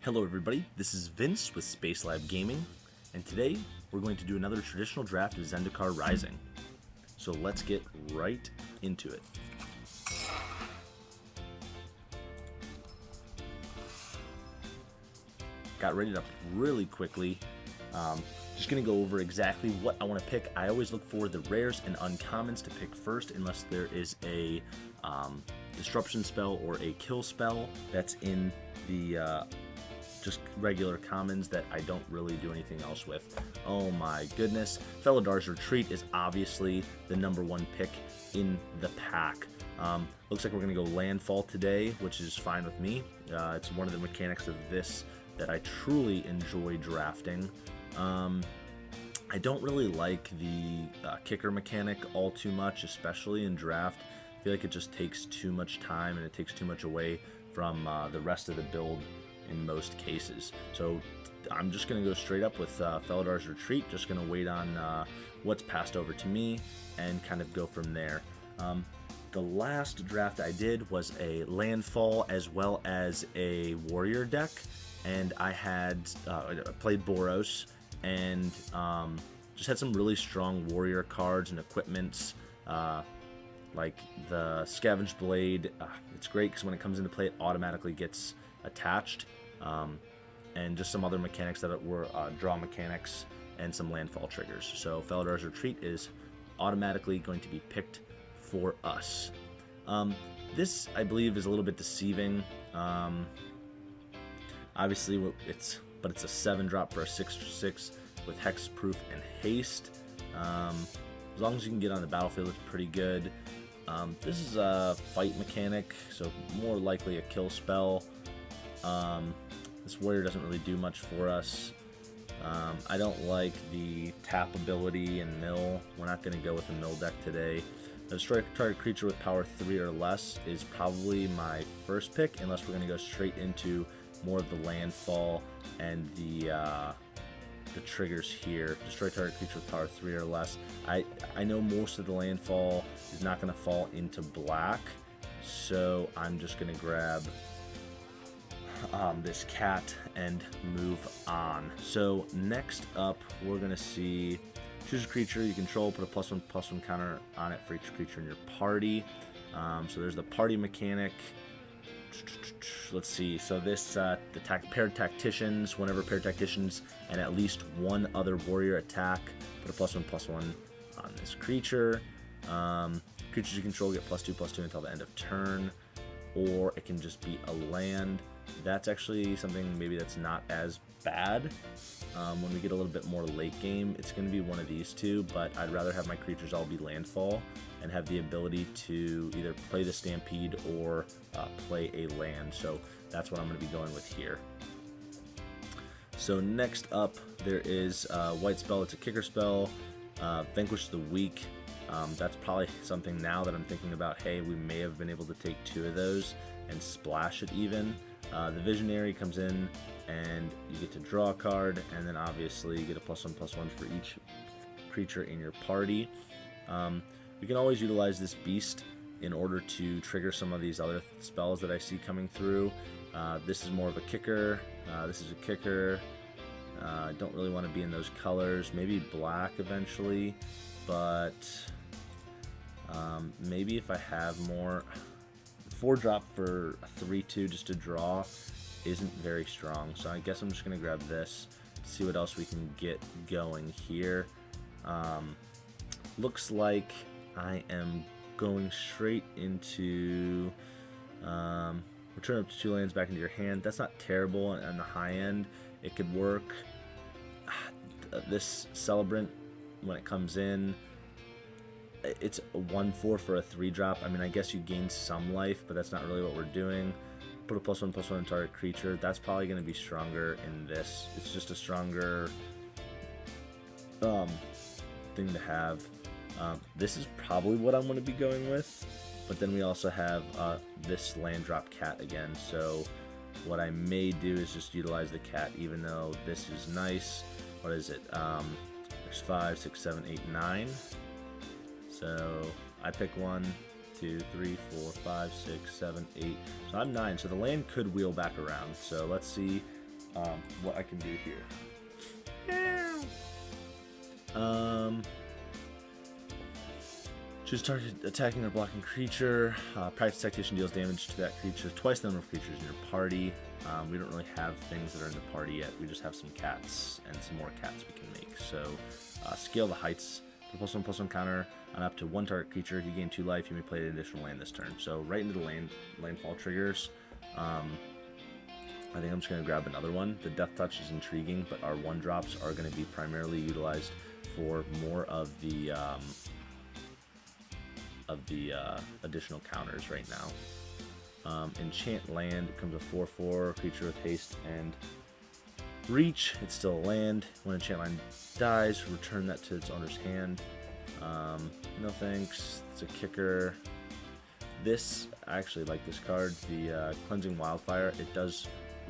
Hello everybody, this is Vince with Space Lab Gaming, and today we're going to do another traditional draft of Zendikar Rising. So let's get right into it. Got rated up really quickly. Just going to go over exactly what I want to pick. I always look for the rares and uncommons to pick first unless there is a disruption spell or a kill spell that's in the just regular commons that I don't really do anything else with. Oh my goodness. Feliddar's Retreat is obviously the #1 pick in the pack. Looks like we're going to go Landfall today, which is fine with me. It's one of the mechanics of this that I truly enjoy drafting. I don't really like the kicker mechanic all too much, especially in draft. I feel like it just takes too much time and it takes too much away from the rest of the build in most cases. So I'm just going to go straight up with Feliddar's Retreat, just going to wait on what's passed over to me and kind of go from there. The last draft I did was a Landfall as well as a Warrior deck, and I had played Boros and just had some really strong Warrior cards and equipments, like the Scavenged Blade. It's great because when it comes into play it automatically gets attached, and just some other mechanics that were draw mechanics and some landfall triggers. So Feliddar's Retreat is automatically going to be picked for us. This, I believe, is a little bit deceiving. Obviously, it's a 7-drop for a 6/6 with Hexproof and Haste. As long as you can get on the battlefield, it's pretty good. This is a fight mechanic, so more likely a kill spell. This warrior doesn't really do much for us. I don't like the tap ability and mill. We're not going to go with a mill deck today. Destroy target creature with power 3 or less is probably my first pick, unless we're going to go straight into more of the landfall and the triggers here. Destroy target creature with power 3 or less. I know most of the landfall is not going to fall into black, so I'm just going to grab this cat and move on. So next up, we're going to see choose a creature you control, put a +1/+1 counter on it for each creature in your party. So there's the party mechanic. Let's see. So this paired tacticians. Whenever paired tacticians and at least one other warrior attack, put a +1/+1 on this creature. Creatures you control get +2/+2 until the end of turn, or it can just be a land. That's actually something maybe that's not as bad. When we get a little bit more late game, it's going to be one of these two, but I'd rather have my creatures all be landfall and have the ability to either play the Stampede or play a land. So that's what I'm going to be going with here. So next up, there is White Spell. It's a kicker spell. Vanquish the Weak. That's probably something now that I'm thinking about, hey, we may have been able to take 2 of those and splash it even. The Visionary comes in and you get to draw a card, and then obviously you get a +1/+1 for each creature in your party. You can always utilize this beast in order to trigger some of these other spells that I see coming through. This is more of a kicker. This is a kicker. I don't really want to be in those colors. Maybe black eventually, but maybe if I have more. 4-drop for a 3/2 just to draw isn't very strong, so I guess I'm just going to grab this to see what else we can get going here. Looks like I am going straight into return up to 2 lands back into your hand. That's not terrible on the high end. It could work. This Celebrant, when it comes in, it's a 1/4 for a 3-drop. I mean, I guess you gain some life, but that's not really what we're doing. Put a +1/+1 on target creature. That's probably going to be stronger in this. It's just a stronger thing to have. This is probably what I'm going to be going with, but then we also have this land drop cat again. So what I may do is just utilize the cat, even though this is nice. What is it? There's 5, 6, 7, 8, 9. So I pick 1, 2, 3, 4, 5, 6, 7, 8. So I'm 9. So the land could wheel back around. So let's see what I can do here. Choose target attacking or blocking creature. Practice Tactician deals damage to that creature twice the number of creatures in your party. We don't really have things that are in the party yet. We just have some cats and some more cats we can make. So, Scale the Heights. +1/+1 counter on up to one target creature. You gain 2 life. You may play an additional land this turn. So right into the landfall triggers. I think I'm just going to grab another one. The Death Touch is intriguing, but our 1-drops are going to be primarily utilized for more of the additional counters right now. Enchant Land becomes a 4/4 creature with haste and reach. It's still a land. When Enchant Land dies, return that to its owner's hand. No thanks. It's a kicker. This, I actually like this card, the Cleansing Wildfire. It does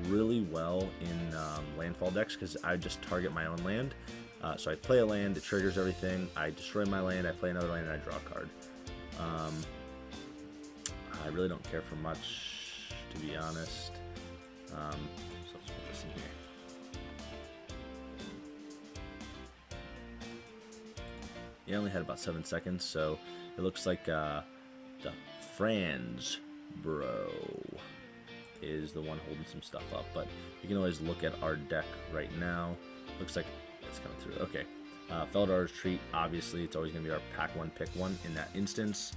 really well in landfall decks because I just target my own land. So I play a land, it triggers everything. I destroy my land, I play another land, and I draw a card. I really don't care for much, to be honest. So let's put this in here. Yeah, I only had about 7 seconds, so it looks like the Franz Bro is the one holding some stuff up, but you can always look at our deck right now. Looks like it's coming through. Okay. Feldar's Treat, obviously, it's always going to be our pack 1, pick 1 in that instance.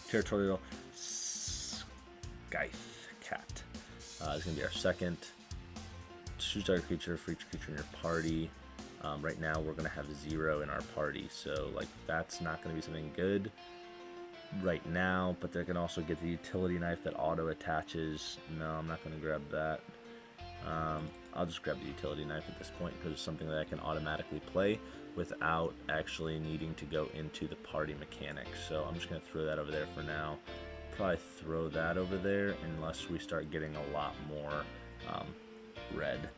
Territorial Scythe Cat is going to be our second. Choose target creature for each creature in your party. Right now, we're going to have 0 in our party, so like that's not going to be something good right now, but they can also get the utility knife that auto attaches. No, I'm not going to grab that. I'll just grab the utility knife at this point because it's something that I can automatically play without actually needing to go into the party mechanics. So I'm just going to throw that over there for now. Probably throw that over there unless we start getting a lot more red.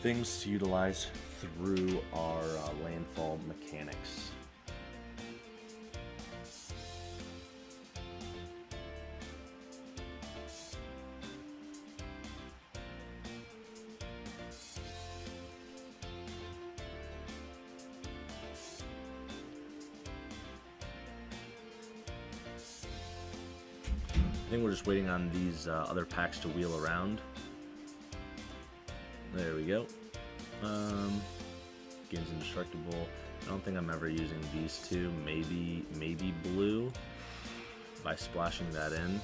Things to utilize through our landfall mechanics. I think we're just waiting on these other packs to wheel around. There we go. Game's indestructible. I don't think I'm ever using these two. Maybe blue by splashing that in.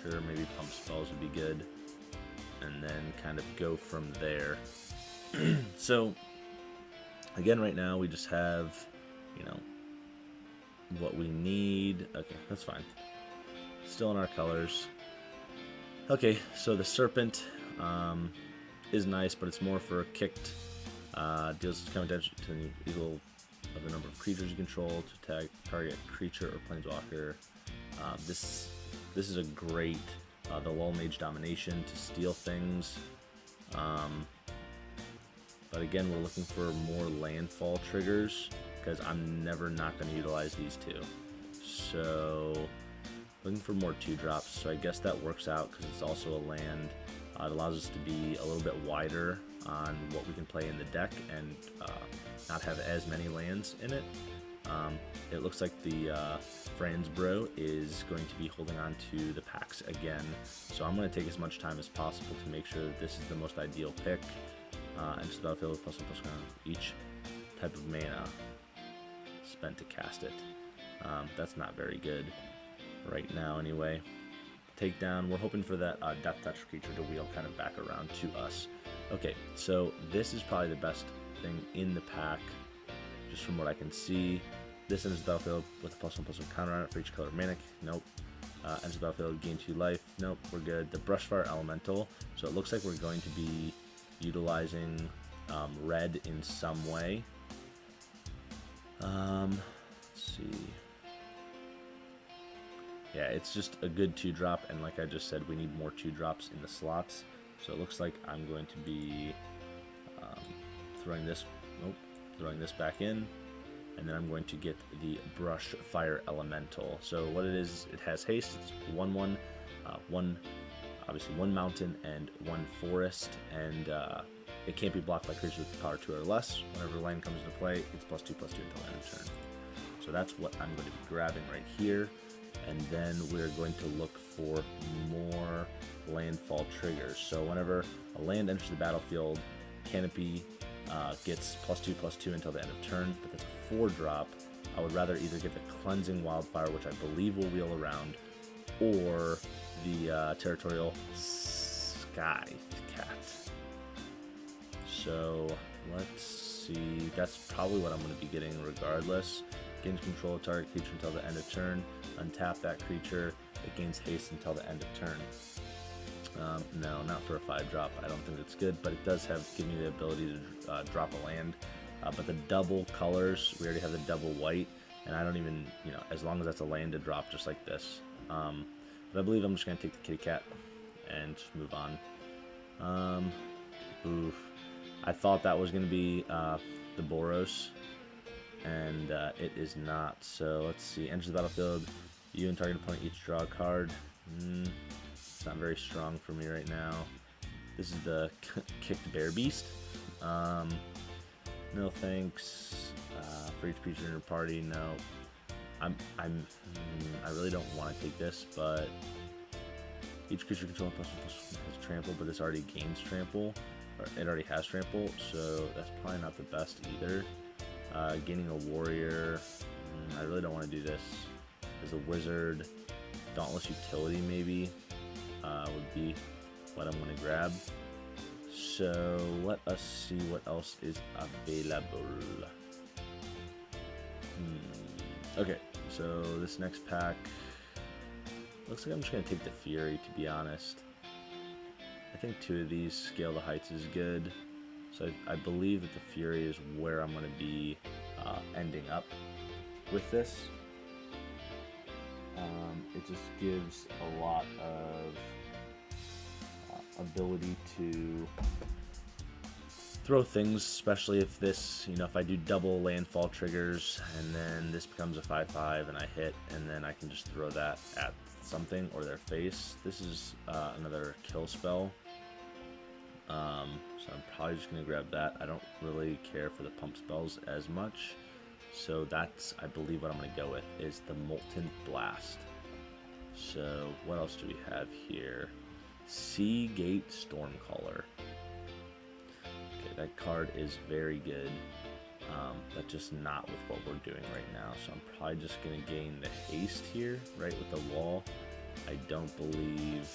Sure, maybe pump spells would be good, and then kind of go from there. So again, right now we just have, you know, what we need. Okay, that's fine. Still in our colors. Okay, so the Serpent is nice, but it's more for a kicked. Deals kind of damage to the equal of the number of creatures you control to target creature or planeswalker. This is a great the Lull Mage Domination to steal things. But again, we're looking for more landfall triggers because I'm never not going to utilize these two. So looking for more 2-drops. So I guess that works out because it's also a land. It allows us to be a little bit wider on what we can play in the deck and not have as many lands in it. It looks like the Franz Bro is going to be holding on to the packs again. So I'm going to take as much time as possible to make sure that this is the most ideal pick. And just about fill +1/+1 each type of mana spent to cast it. That's not very good right now anyway. Takedown, we're hoping for that Death Touch creature to wheel kind of back around to us. Okay, so this is probably the best thing in the pack, just from what I can see. This enters the battlefield with a +1/+1 counter on it for each color of mana. Nope. Enters the battlefield, gain 2 life. Nope, we're good. The Brushfire Elemental, so it looks like we're going to be utilizing red in some way. Let's see. Yeah, it's just a good 2-drop, and like I just said, we need more 2-drops in the slots. So it looks like I'm going to be throwing this back in. and then I'm going to get the Brush Fire Elemental. So what it is, it has haste. It's 1/1, obviously one mountain and one forest, and it can't be blocked by creatures with power 2 or less. Whenever land comes into play, it's +2/+2 until end of turn. So that's what I'm going to be grabbing right here, and then we're going to look for more landfall triggers. So whenever a land enters the battlefield, Canopy gets +2/+2 until the end of turn, but that's a 4-drop. I would rather either get the Cleansing Wildfire, which I believe will wheel around, or the Territorial Sky Cat. So let's see, that's probably what I'm going to be getting regardless. Gains control of target creature until the end of turn. Untap that creature. It gains haste until the end of turn. No, not for a 5-drop. I don't think it's good, but it does give me the ability to drop a land. But the double colors, we already have the double white, and I don't even, as long as that's a land to drop just like this. But I believe I'm just going to take the kitty cat and just move on. Oof. I thought that was going to be the Boros, and it is not. So let's see. Enters the battlefield. You and target opponent each draw a card. It's not very strong for me right now. This is the Kicked Bear Beast. No thanks. For each creature in your party, no. I really don't want to take this, but each creature controlling +1/+1 has trample, but this already gains trample. Or it already has trample, so that's probably not the best either. Gaining a warrior, I really don't want to do this. As a wizard, Dauntless Utility maybe would be what I'm going to grab. So let us see what else is available. Okay, so this next pack, looks like I'm just going to take the Fury, to be honest. I think 2 of these, Scale the Heights is good. So I believe that the Fury is where I'm going to be ending up with this. It just gives a lot of ability to throw things, especially if this, if I do double landfall triggers and then this becomes a 5/5 and I hit, and then I can just throw that at something or their face. This is another kill spell. So I'm probably just going to grab that. I don't really care for the pump spells as much. So that's, I believe, what I'm going to go with is the Molten Blast. So what else do we have here? Seagate Stormcaller. Okay, that card is very good, but just not with what we're doing right now. So I'm probably just going to gain the haste here, right, with the wall. I don't believe...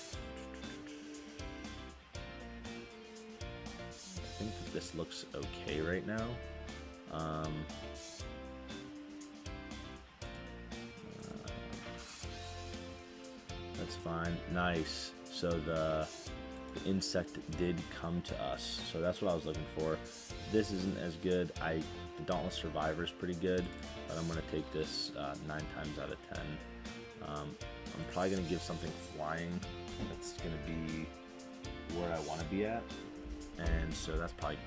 I think that this looks okay right now. That's fine. Nice. So the insect did come to us. So that's what I was looking for. This isn't as good. The Dauntless Survivor is pretty good, but I'm going to take this 9 times out of 10. I'm probably going to give something flying. That's going to be where I want to be at. And so that's probably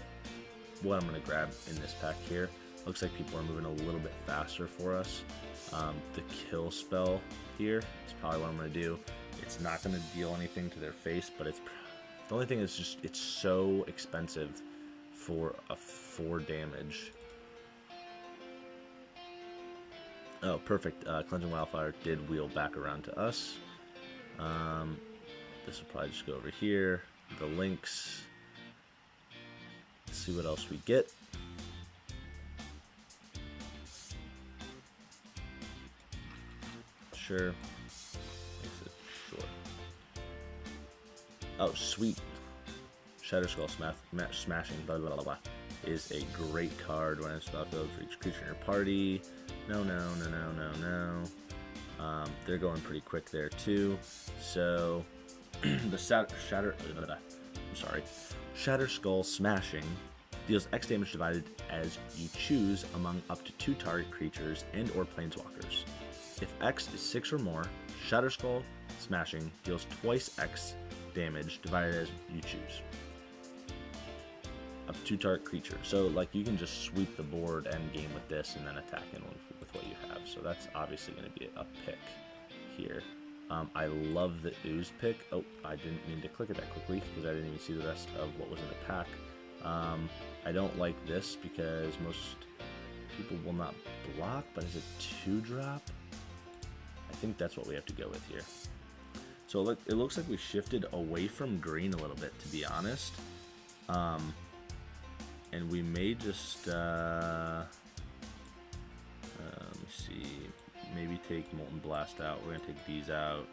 what I'm going to grab in this pack here. Looks like people are moving a little bit faster for us. The kill spell here is probably what I'm going to do. It's not going to deal anything to their face, but the only thing is just it's so expensive for a 4 damage. Oh, perfect. Cleansing Wildfire did wheel back around to us. This will probably just go over here. The links. Let's see what else we get. Sure. Makes it short. Oh, sweet. Shatter Skull Smashing, blah, blah, blah, blah, is a great card when it's battlefield for each creature in your party. No. They're going pretty quick there too. So the Shatter Skull Smashing deals X damage divided as you choose among up to 2 target creatures and or planeswalkers. If X is 6 or more, Shatter Skull Smashing deals twice X damage divided as you choose. up to 2 target creature. So like you can just sweep the board end game with this and then attack in with what you have. So that's obviously going to be a pick here. I love the Ooze pick. Oh, I didn't mean to click it that quickly because I didn't even see the rest of what was in the pack. I don't like this because most people will not block, but is it 2-drop? I think that's what we have to go with here. So look, it looks like we shifted away from green a little bit, to be honest. And we may just, let me see, maybe take Molten Blast out. We're going to take these out.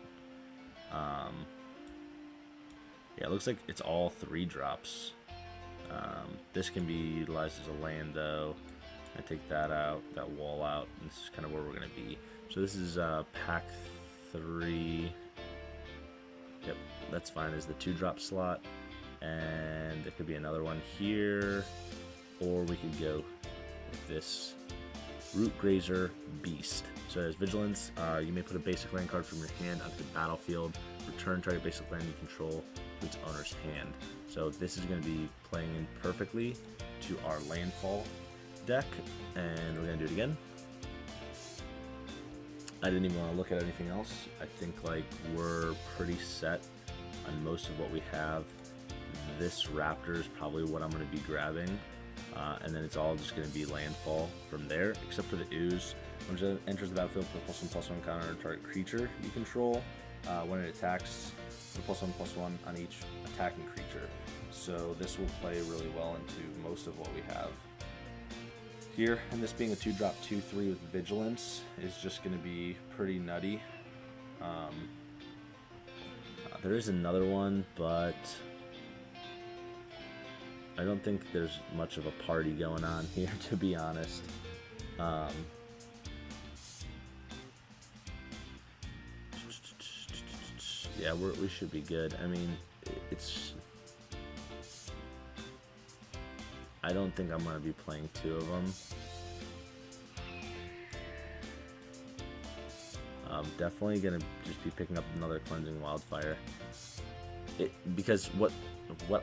Yeah, it looks like it's all 3-drops. This can be utilized as a land, though. I take that out, that wall out, and this is kind of where we're going to be. So this is pack 3. Yep, that's fine as the 2-drop slot. And there could be another one here, or we could go with this Root Grazer Beast. So as Vigilance, you may put a basic land card from your hand onto the battlefield. Return target basic land you control to its owner's hand. So this is going to be playing in perfectly to our Landfall deck, and we're going to do it again. I didn't even want to look at anything else. I think like we're pretty set on most of what we have. This Raptor is probably what I'm going to be grabbing, and then it's all just going to be Landfall from there, except for the Ooze. When it enters the battlefield, put a +1/+1 counter on target creature you control. When it attacks, put a +1/+1 on each attacking creature. So this will play really well into most of what we have here, and this being a 2-drop 2/3 with Vigilance is just going to be pretty nutty. There is another one, but I don't think there's much of a party going on here, to be honest. Yeah, we should be good. I mean, I don't think I'm going to be playing 2 of them. I'm definitely going to just be picking up another Cleansing Wildfire. Because what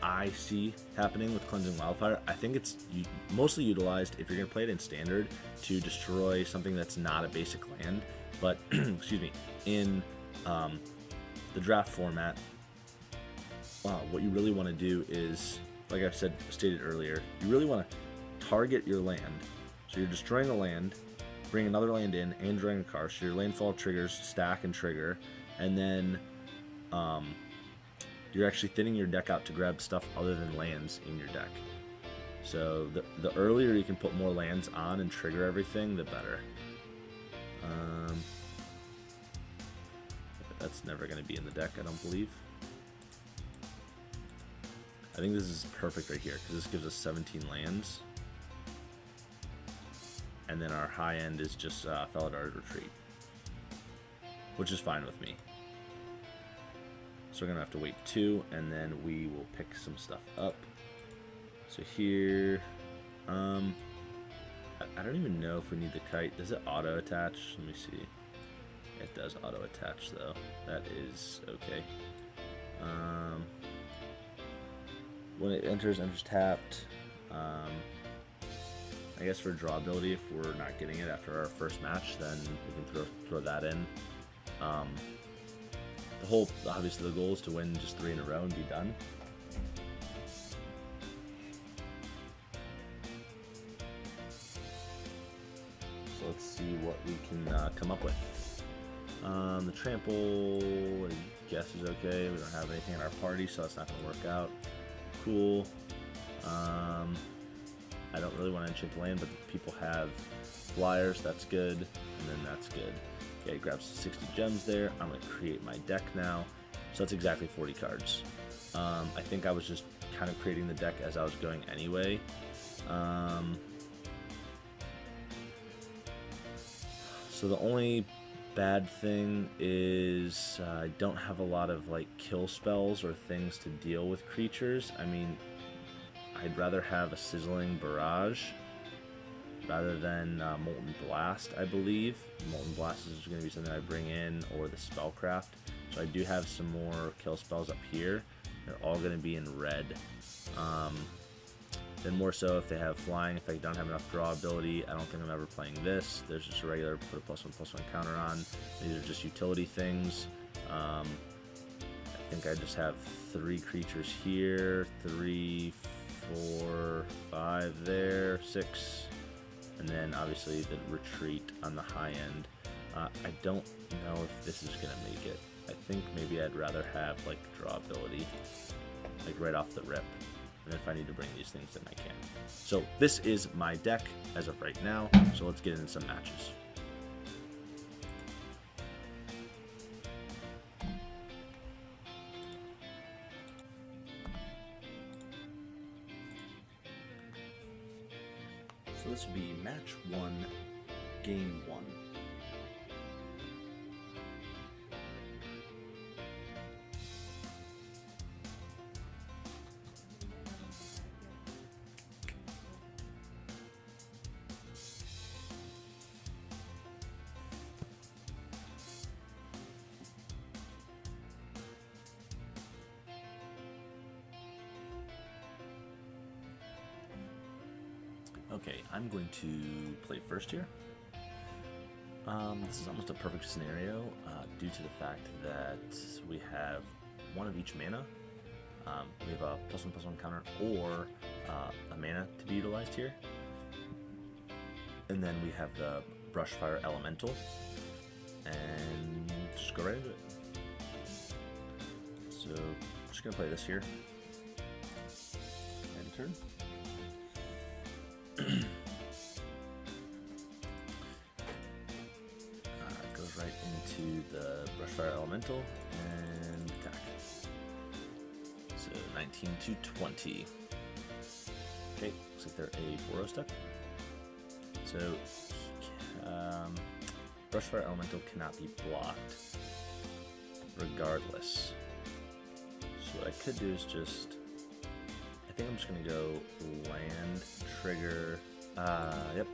I see happening with Cleansing Wildfire, I think it's mostly utilized if you're going to play it in Standard to destroy something that's not a basic land. But, excuse me, in the draft format, what you really want to do is, like I stated earlier, you really want to target your land. So you're destroying a land, bring another land in, and drawing a card. So your landfall triggers stack and trigger, and then you're actually thinning your deck out to grab stuff other than lands in your deck. So the earlier you can put more lands on and trigger everything, the better. That's never going to be in the deck, I don't believe. I think this is perfect right here, because this gives us 17 lands. And then our high end is just Felidar Retreat, which is fine with me. So we're going to have to wait 2, and then we will pick some stuff up. So here, I don't even know if we need the kite. Does it auto attach? Let me see. It does auto attach though. That is okay. When it enters tapped. I guess for draw ability, if we're not getting it after our first match, then we can throw that in. Obviously the goal is to win just 3 in a row and be done. So let's see what we can come up with. The trample, I guess, is okay. We don't have anything in our party, so that's not going to work out. Cool. I don't really want to enchant land, but people have flyers. That's good, and then that's good. Okay, grabs 60 gems there. I'm going to create my deck now. So that's exactly 40 cards. I think I was just kind of creating the deck as I was going anyway. So the only bad thing is I don't have a lot of like kill spells or things to deal with creatures. I mean, I'd rather have a Sizzling Barrage rather than Molten Blast, I believe. Molten Blast is going to be something I bring in, or the Spellcraft. So I do have some more kill spells up here. They're all going to be in red. Then more so if they have flying, if I don't have enough draw ability, I don't think I'm ever playing this. There's just a regular put a +1/+1 counter on. These are just utility things. I think I just have 3 creatures here, 3, 4, 5 there, 6, and then obviously the retreat on the high end. I don't know if this is gonna make it. I think maybe I'd rather have like draw ability, like right off the rip. And if I need to bring these things, then I can. So this is my deck as of right now. So let's get into some matches. So this will be match 1, game 1. Okay, I'm going to play first here. This is almost a perfect scenario due to the fact that we have 1 of each mana. We have a +1/+1 counter or a mana to be utilized here. And then we have the Brushfire Elemental. And just go right into it. So I'm just going to play this here. End turn. Goes right into the Brushfire Elemental and attack. So 19 to 20. Okay, looks like they're a Boros deck. So Brushfire Elemental cannot be blocked regardless. So what I could do is just, I think I'm just gonna go land, trigger, yep,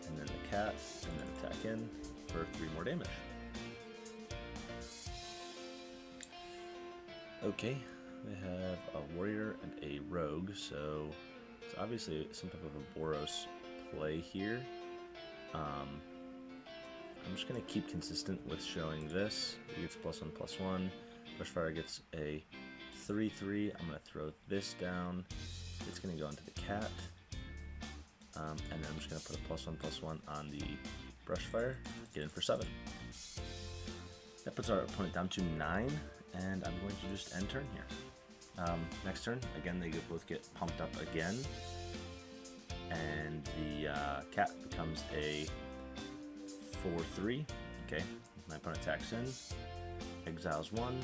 and then the cat, and then attack in for 3 more damage. Okay, we have a warrior and a rogue, so it's obviously some type of a Boros play here. I'm just gonna keep consistent with showing this. He gets +1/+1. Brushfire gets a 3/3. I'm gonna throw this down. It's gonna go into the cat, and then I'm just gonna put a +1/+1 on the Brushfire. Get in for 7. That puts our opponent down to 9, and I'm going to just end turn here. Next turn, again they both get pumped up again, and the cat becomes a 4/3. Okay, my opponent attacks in, exiles 1.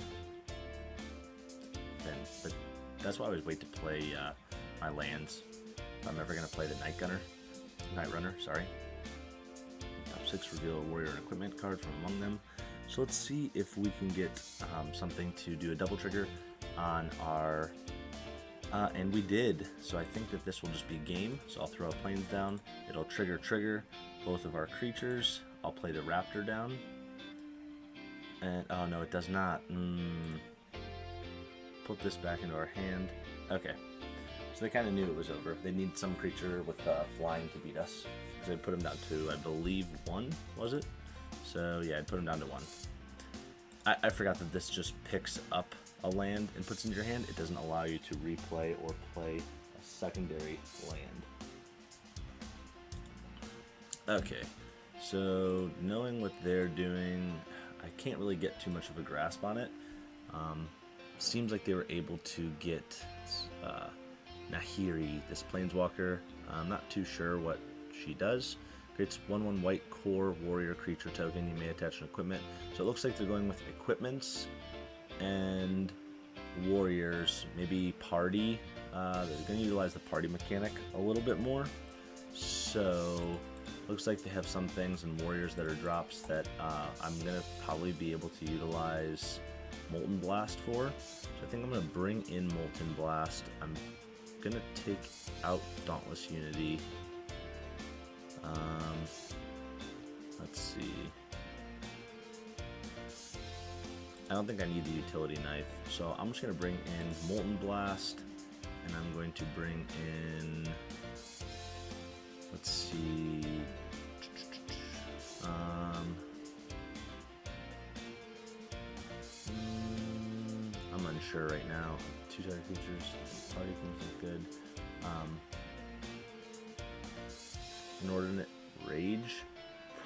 But that's why I always wait to play my lands. I'm never going to play the Night Runner, sorry. Top 6, reveal a warrior and equipment card from among them. So let's see if we can get something to do a double trigger on our, and we did. So I think that this will just be game. So I'll throw a plains down. It'll trigger both of our creatures. I'll play the raptor down. And, oh no, it does not. Put this back into our hand. Okay, so they kind of knew it was over. They need some creature with flying to beat us. So I put him down to, I believe, 1, was it? So yeah, I put him down to 1. I forgot that this just picks up a land and puts it in your hand. It doesn't allow you to replay or play a secondary land. Okay, so knowing what they're doing, I can't really get too much of a grasp on it. Seems like they were able to get Nahiri, this planeswalker. I'm not too sure what she does. Creates 1/1 white core warrior creature token. You may attach an equipment. So it looks like they're going with equipments and warriors, maybe party. They're going to utilize the party mechanic a little bit more. So looks like they have some things in warriors that are drops that I'm going to probably be able to utilize Molten Blast for. So I think I'm going to bring in Molten Blast. I'm going to take out Dauntless Unity. Let's see. I don't think I need the utility knife, so I'm just going to bring in Molten Blast, and I'm going to bring in, let's see, I'm unsure right now. Two-sided features, party things look good. Inordinate Rage,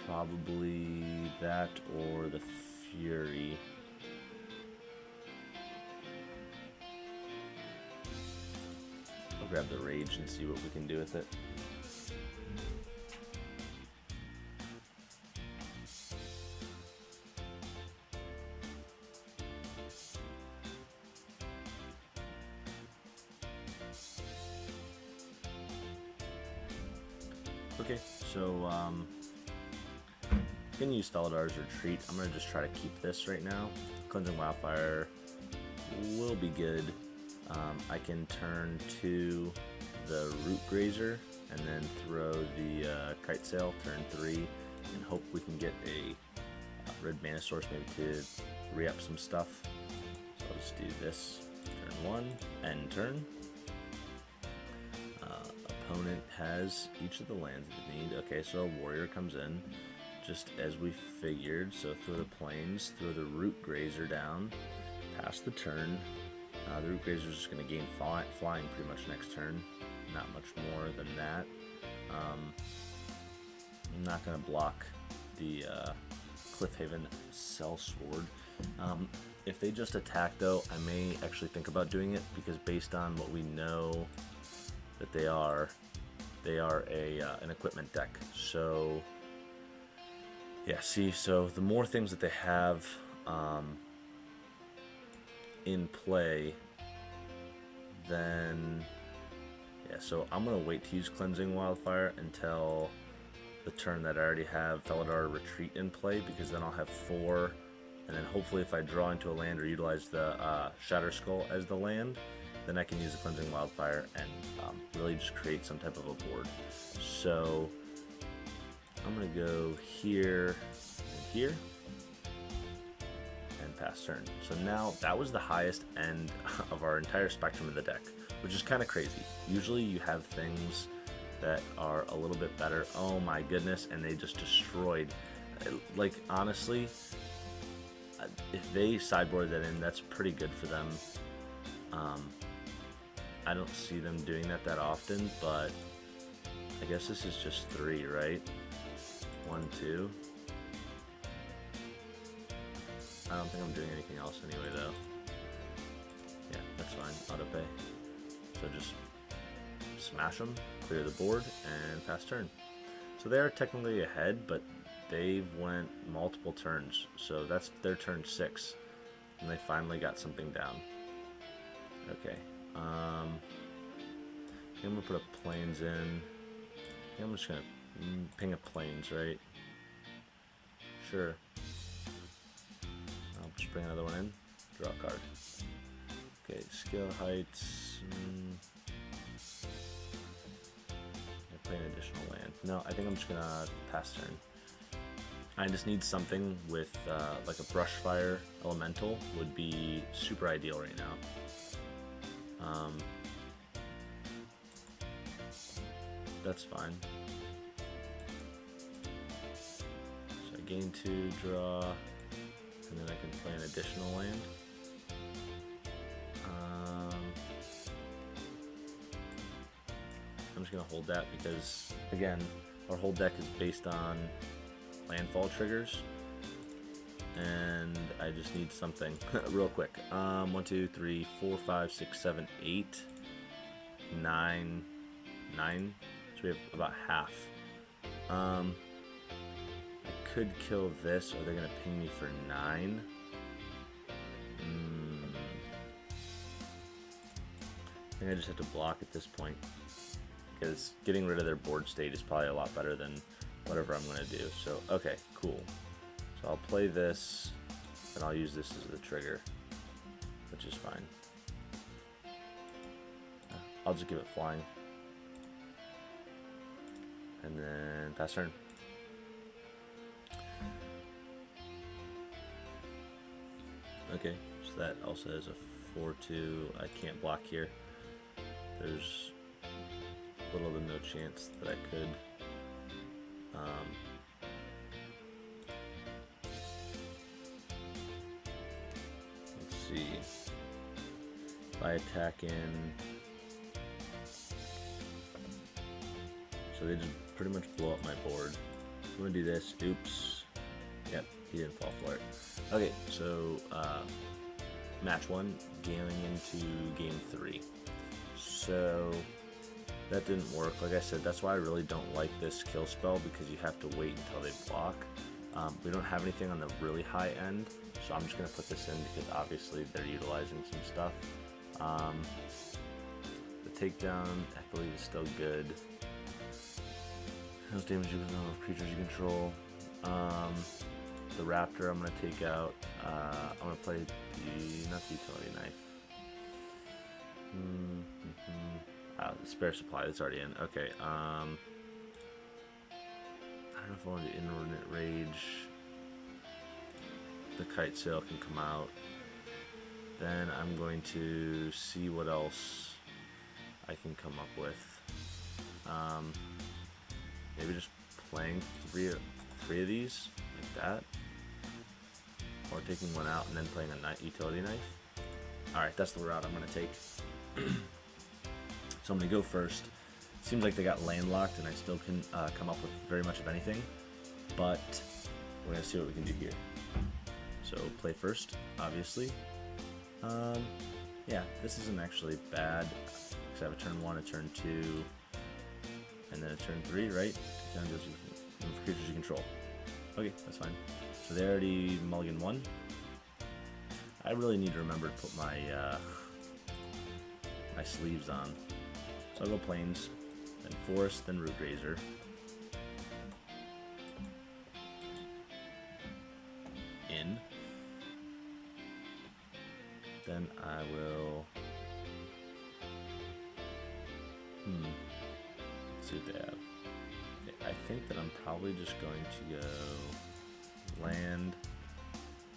probably that or the Fury. I'll grab the Rage and see what we can do with it. Okay, so I'm gonna use Feladar's Retreat. I'm gonna just try to keep this right now. Cleansing Wildfire will be good. I can turn to the Root Grazer and then throw the Kite Sail, turn 3, and hope we can get a red mana source maybe to re-up some stuff. So I'll just do this, turn 1, end turn. Opponent has each of the lands that they need. Okay, so a Warrior comes in, just as we figured. So throw the Plains, throw the Root Grazer down, pass the turn. The Root Grazer is just going to gain flying pretty much next turn. Not much more than that. I'm not going to block the Cliffhaven Sellsword. If they just attack, though, I may actually think about doing it, because based on what we know that they are an equipment deck. So yeah, see, so the more things that they have in play, then yeah, so I'm gonna wait to use Cleansing Wildfire until the turn that I already have Felidar Retreat in play, because then I'll have 4, and then hopefully if I draw into a land or utilize the Shatter Skull as the land, then I can use the Cleansing Wildfire and really just create some type of a board. So I'm gonna go here and here and pass turn. So now that was the highest end of our entire spectrum of the deck, which is kind of crazy. Usually you have things that are a little bit better. Oh my goodness, and they just destroyed. Like, honestly, if they sideboard that in, that's pretty good for them. I don't see them doing that often, but I guess this is just 3, right? 1, 2. I don't think I'm doing anything else anyway, though. Yeah, that's fine. Auto pay. So just smash them, clear the board, and pass turn. So they are technically ahead, but they've went multiple turns. So that's their turn 6, and they finally got something down. Okay. I'm gonna put a Plains in. I'm just gonna ping a Plains, right? Sure. I'll just bring another one in. Draw a card. Okay, skill heights. I play an additional land. No, I think I'm just gonna pass turn. I just need something with like a Brushfire Elemental would be super ideal right now. That's fine. So I gain 2, draw, and then I can play an additional land. I'm just going to hold that because, again, our whole deck is based on landfall triggers, and I just need something real quick. 1, 2, 3, 4, 5, 6, 7, 8, 9. So we have about half. I could kill this, or they're gonna ping me for 9. I think I just have to block at this point, because getting rid of their board state is probably a lot better than whatever I'm gonna do. So okay, cool. So I'll play this, and I'll use this as the trigger, which is fine. I'll just give it flying. And then pass turn. Okay, so that also has a 4/2. I can't block here. there's little to no chance that I could. Let's see. If I attack in, so they just pretty much blow up my board. I'm gonna do this. Oops. Yep, he didn't fall for it. Okay, so match 1, going into game 3. So that didn't work. Like I said, that's why I really don't like this kill spell, because you have to wait until they block. We don't have anything on the really high end, so I'm just going to put this in because obviously they're utilizing some stuff. The takedown, I believe, is still good. Those damage you can know creatures you control. The Raptor I'm going to take out. I'm going to play not the utility knife. The spare supply that's already in. Okay. I don't know if I want to do Inordinate Rage. The Kite Sail can come out. Then I'm going to see what else I can come up with. Maybe just playing three of these like that, or taking one out and then playing a utility knife. All right, that's the route I'm going to take. So I'm going to go first. Seems like they got landlocked, and I still can come up with very much of anything, but we're going to see what we can do here. So play first, obviously. Yeah, this isn't actually bad, because I have a turn 1, a turn 2, and then a turn 3, right? Down to creatures you control. Okay, that's fine. So they already mulligan 1. I really need to remember to put my my sleeves on. So I'll go Plains, then Forest, then Root Razor. In. Then I will... Let's see what they have. Okay, I think that I'm probably just going to go land,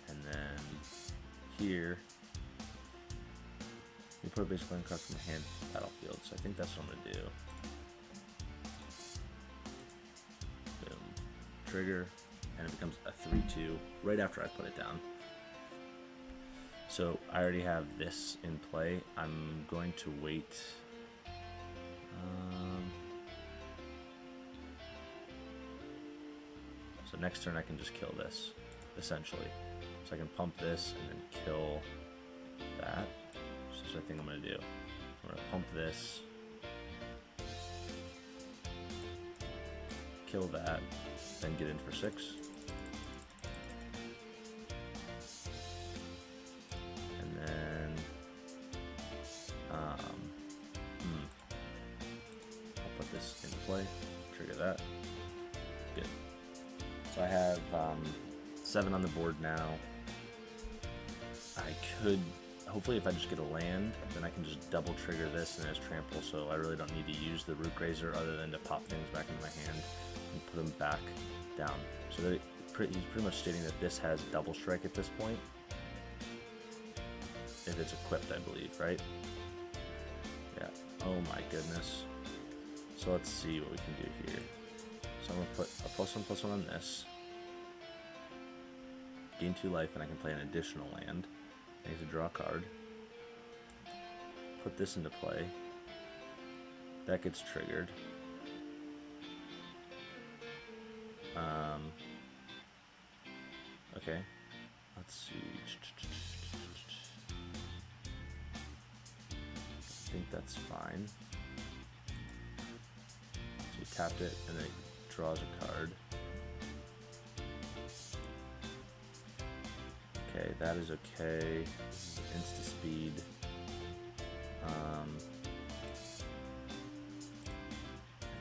and then here you put a basic land card from the hand to the battlefield. So I think that's what I'm gonna do. Boom. Trigger, and it becomes a 3/2 right after I put it down. So I already have this in play. I'm going to wait. So next turn I can just kill this, essentially. So I can pump this and then kill that. So that's what I think I'm going to do. I'm going to pump this, kill that, then get in for 6. And then I'll put this in play, trigger that. Good. So I have 7 on the board now. I could, hopefully if I just get a land, then I can just double trigger this and it has trample, so I really don't need to use the Root Razor other than to pop things back into my hand and put them back down. So that he's pretty much stating that this has double strike at this point. If it's equipped, I believe, right? Yeah. Oh my goodness. So let's see what we can do here. So I'm going to put a +1/+1 on this. Gain 2 life, and I can play an additional land. I need to draw a card. Put this into play. That gets triggered. Okay. Let's see. I think that's fine. So you tapped it, and then it draws a card. Okay, that is okay. This is insta speed. I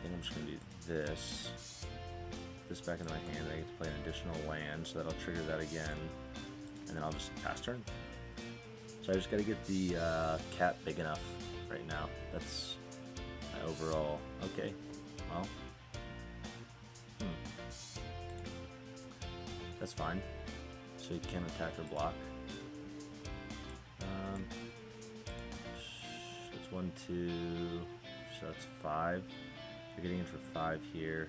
think I'm just gonna do this. This back into my hand. I get to play an additional land, so that'll trigger that again, and then I'll just pass turn. So I just gotta get the cat big enough right now. That's my overall. Okay, well, that's fine. So you can attack or block. It's 1, 2, so that's 5. They're getting in for 5 here.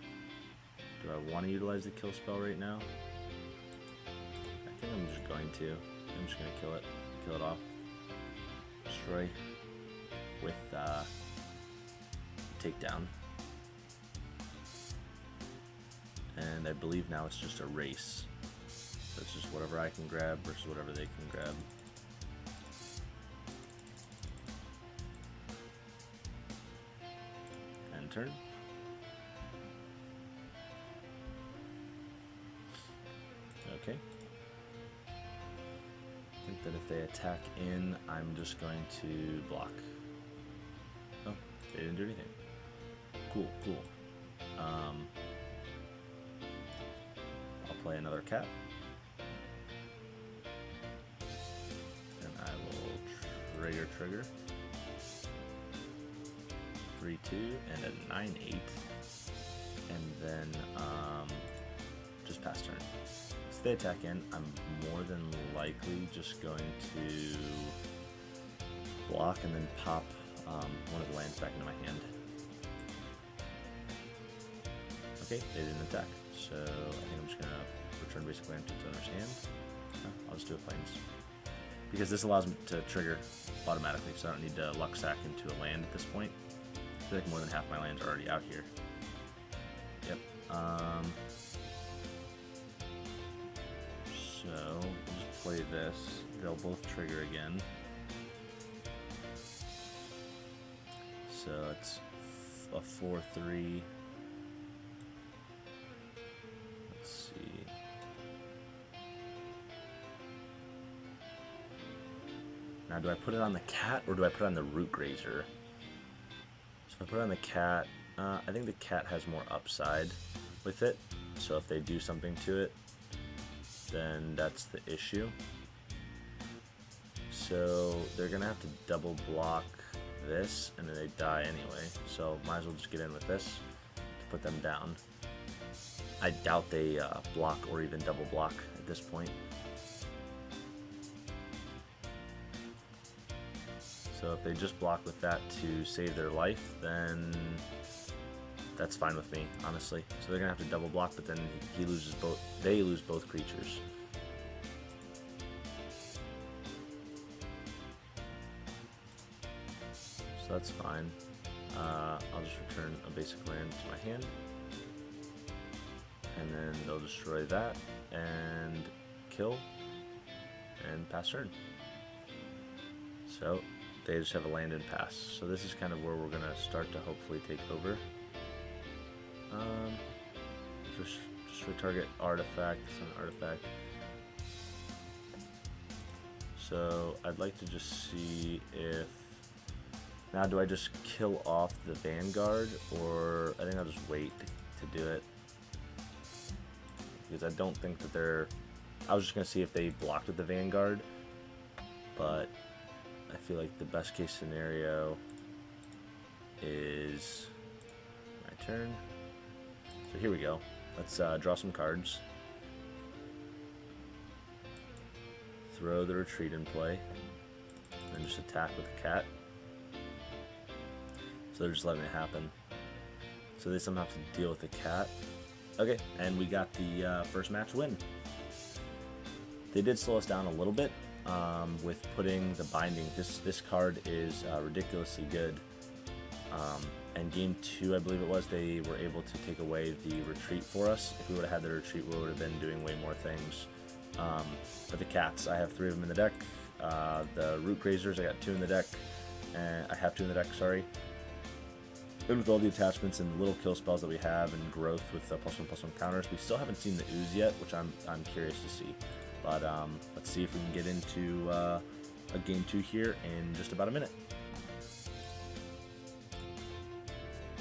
Do I want to utilize the kill spell right now? I think I'm just going to. I'm just going to kill it off. Destroy with takedown. And I believe now it's just a race. So it's just whatever I can grab versus whatever they can grab. End turn. Okay. I think that if they attack in, I'm just going to block. Oh, they didn't do anything. Cool, cool. I'll play another cat. And I will trigger. 3-2 and a 9-8. And then just pass turn. If they attack in, I'm more than likely just going to block and then pop one of the lands back into my hand. Okay, they didn't attack, so I think I'm just going to return basic land to its owner's hand. I'll just do a plains. Because this allows me to trigger automatically, so I don't need to luck sack into a land at this point. I feel like more than half my lands are already out here. Yep. So, we'll just play this. They'll both trigger again. So, it's a 4-3. Let's see. Now, do I put it on the cat or do I put it on the root grazer? So, if I put it on the cat, I think the cat has more upside with it. So, if they do something to it, then that's the issue. So they're gonna have to double block this and then they die anyway, so might as well just get in with this to put them down. I doubt they block or even double block at this point. So if they just block with that to save their life, then that's fine with me, honestly. So they're gonna have to double block, but then he loses both. They lose both creatures. So that's fine. I'll just return a basic land to my hand, and then they'll destroy that and kill and pass turn. So they just have a land and pass. So this is kind of where we're gonna start to hopefully take over. Just retarget artifact. It's an artifact. So I'd like to just see if now do I just kill off the Vanguard, or I think I'll just wait to do it, because I don't think that they're. I was just gonna see if they blocked with the Vanguard, but I feel like the best case scenario is my turn. So here we go. Let's draw some cards. Throw the retreat in play. And just attack with the cat. So they're just letting it happen. So they somehow have to deal with the cat. Okay, and we got the first match win. They did slow us down a little bit with putting the binding. This card is ridiculously good. And game 2, I believe it was, they were able to take away the retreat for us. If we would have had the retreat, we would have been doing way more things. But the cats, I have 3 of them in the deck. The root grazers, I got 2 in the deck. And I have 2 in the deck, sorry. And with all the attachments and the little kill spells that we have and growth with +1/+1 counters, we still haven't seen the ooze yet, which I'm curious to see. But let's see if we can get into a game 2 here in just about a minute.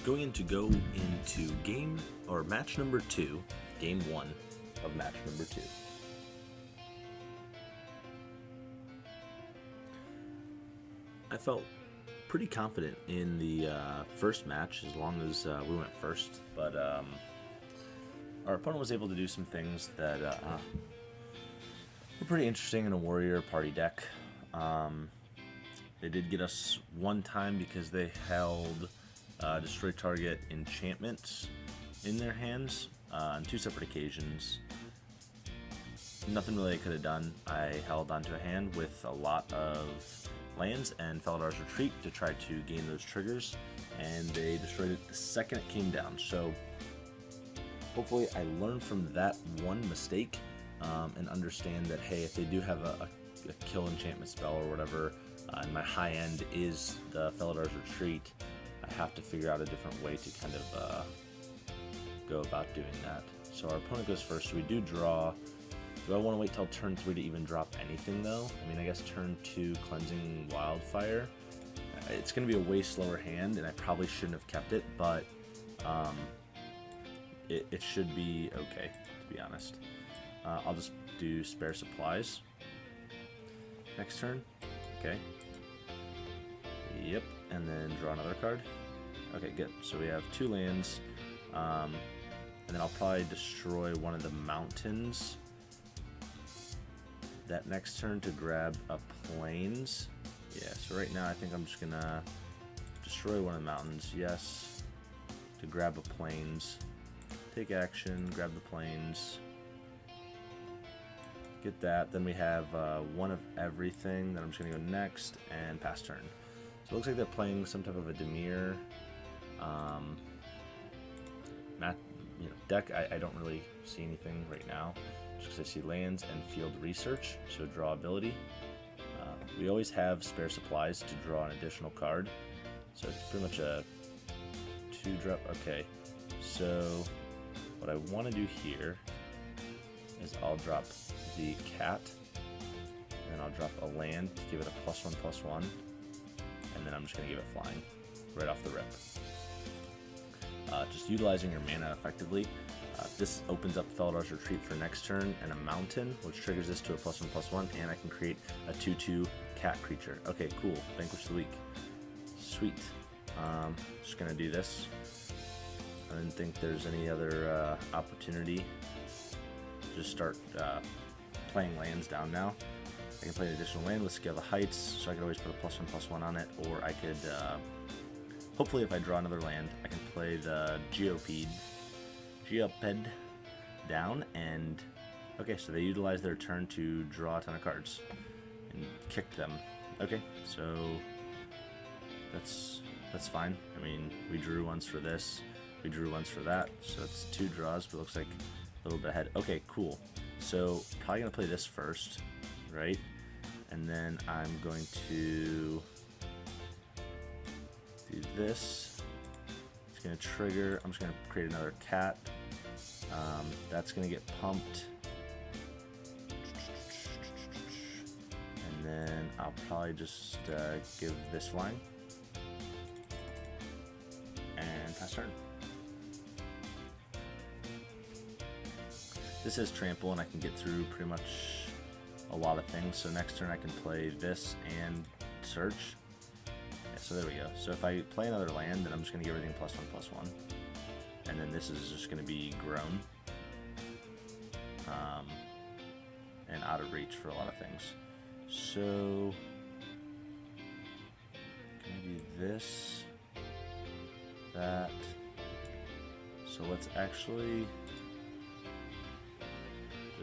Going to go into match number 2, game 1 of match number 2. I felt pretty confident in the first match as long as we went first, but our opponent was able to do some things that were pretty interesting in a warrior party deck. They did get us one time because they held destroy target enchantments in their hands on 2 separate occasions. Nothing really I could have done. I held onto a hand with a lot of lands and Feladar's Retreat to try to gain those triggers, and they destroyed it the second it came down. So hopefully I learned from that one mistake and understand that, hey, if they do have a kill enchantment spell or whatever, and my high end is the Feladar's Retreat, I have to figure out a different way to kind of go about doing that. So our opponent goes first, so we do draw. Do I want to wait till turn 3 to even drop anything though? I mean, I guess turn 2 Cleansing Wildfire. It's going to be a way slower hand, and I probably shouldn't have kept it, but it should be okay, to be honest. I'll just do Spare Supplies. Next turn. Okay. Yep, and then draw another card. Okay, good. So we have 2 lands, and then I'll probably destroy one of the mountains that next turn to grab a plains. Yeah, so right now I think I'm just gonna destroy one of the mountains, yes, to grab a plains. Take action, grab the plains. Get that, then we have one of everything, then I'm just gonna go next and pass turn. So it looks like they're playing some type of a Dimir deck. I don't really see anything right now, just because I see lands and field research, so draw ability. We always have Spare Supplies to draw an additional card, so it's pretty much a 2-drop. Okay, so what I want to do here is I'll drop the cat, and then I'll drop a land to give it a +1/+1, and then I'm just going to give it flying right off the rip. Just utilizing your mana effectively. This opens up Feladar's Retreat for next turn and a mountain, which triggers this to a +1/+1, and I can create a 2/2 cat creature. Okay, cool. Vanquish the Weak. Sweet. Just gonna do this. I didn't think there's any other opportunity. Just start playing lands down now. I can play an additional land with Scale the Heights, so I could always put a +1/+1 on it, or I could, hopefully if I draw another land, I can play the Geoped down, and okay, so they utilize their turn to draw a ton of cards and kick them. Okay, so that's fine. I mean, we drew once for this, we drew once for that, so it's 2 draws, but it looks like a little bit ahead. Okay, cool. So probably gonna play this first, right? And then I'm going to do this. It's gonna trigger. I'm just gonna create another cat. That's gonna get pumped, and then I'll probably just give this flying and pass turn. This is trample, and I can get through pretty much a lot of things. So next turn I can play this and search. Yeah, so there we go. So if I play another land, then I'm just gonna give everything +1/+1. And then this is just going to be grown and out of reach for a lot of things. So can we do this, that? So let's actually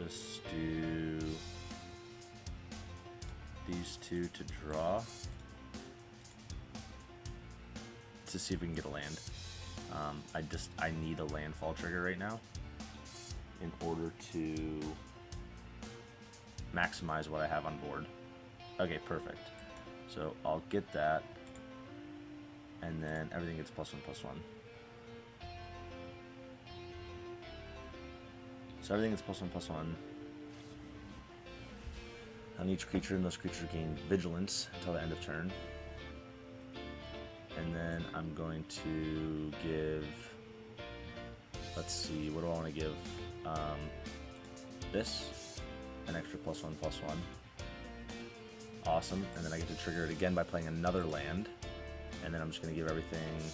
just do these 2 to draw to see if we can get a land. I need a landfall trigger right now in order to maximize what I have on board. Okay, perfect. So I'll get that, and then everything gets +1/+1. So everything gets +1/+1 on each creature, and those creatures gain vigilance until the end of turn. And then I'm going to give, let's see, what do I want to give? This, an extra +1/+1. Awesome. And then I get to trigger it again by playing another land. And then I'm just going to give everything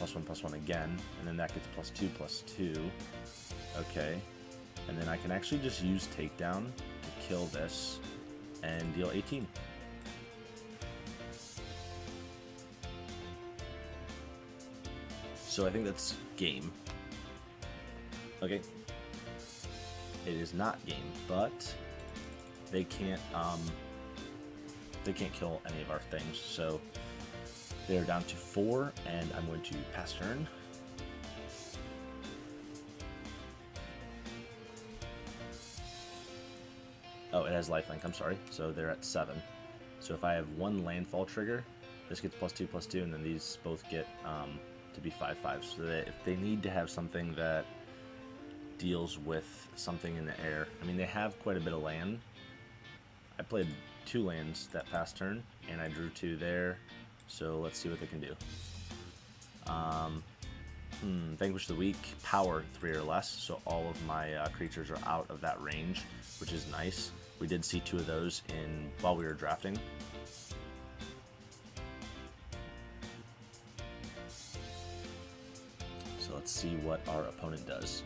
+1/+1 again. And then that gets +2/+2. Okay. And then I can actually just use Takedown to kill this and deal 18. so I think that's game. Okay. It is not game, but they can't kill any of our things, so they're down to 4, and I'm going to pass turn. Oh, it has lifelink, I'm sorry. So they're at 7. So if I have one landfall trigger, this gets +2/+2, and then these both get to be 5/5. So that if they need to have something that deals with something in the air, I mean, they have quite a bit of land. I played 2 lands that past turn, and I drew 2 there. So let's see what they can do. Vanquish the weak, power 3 or less, so all of my creatures are out of that range, which is nice. We did see 2 of those while we were drafting. So let's see what our opponent does.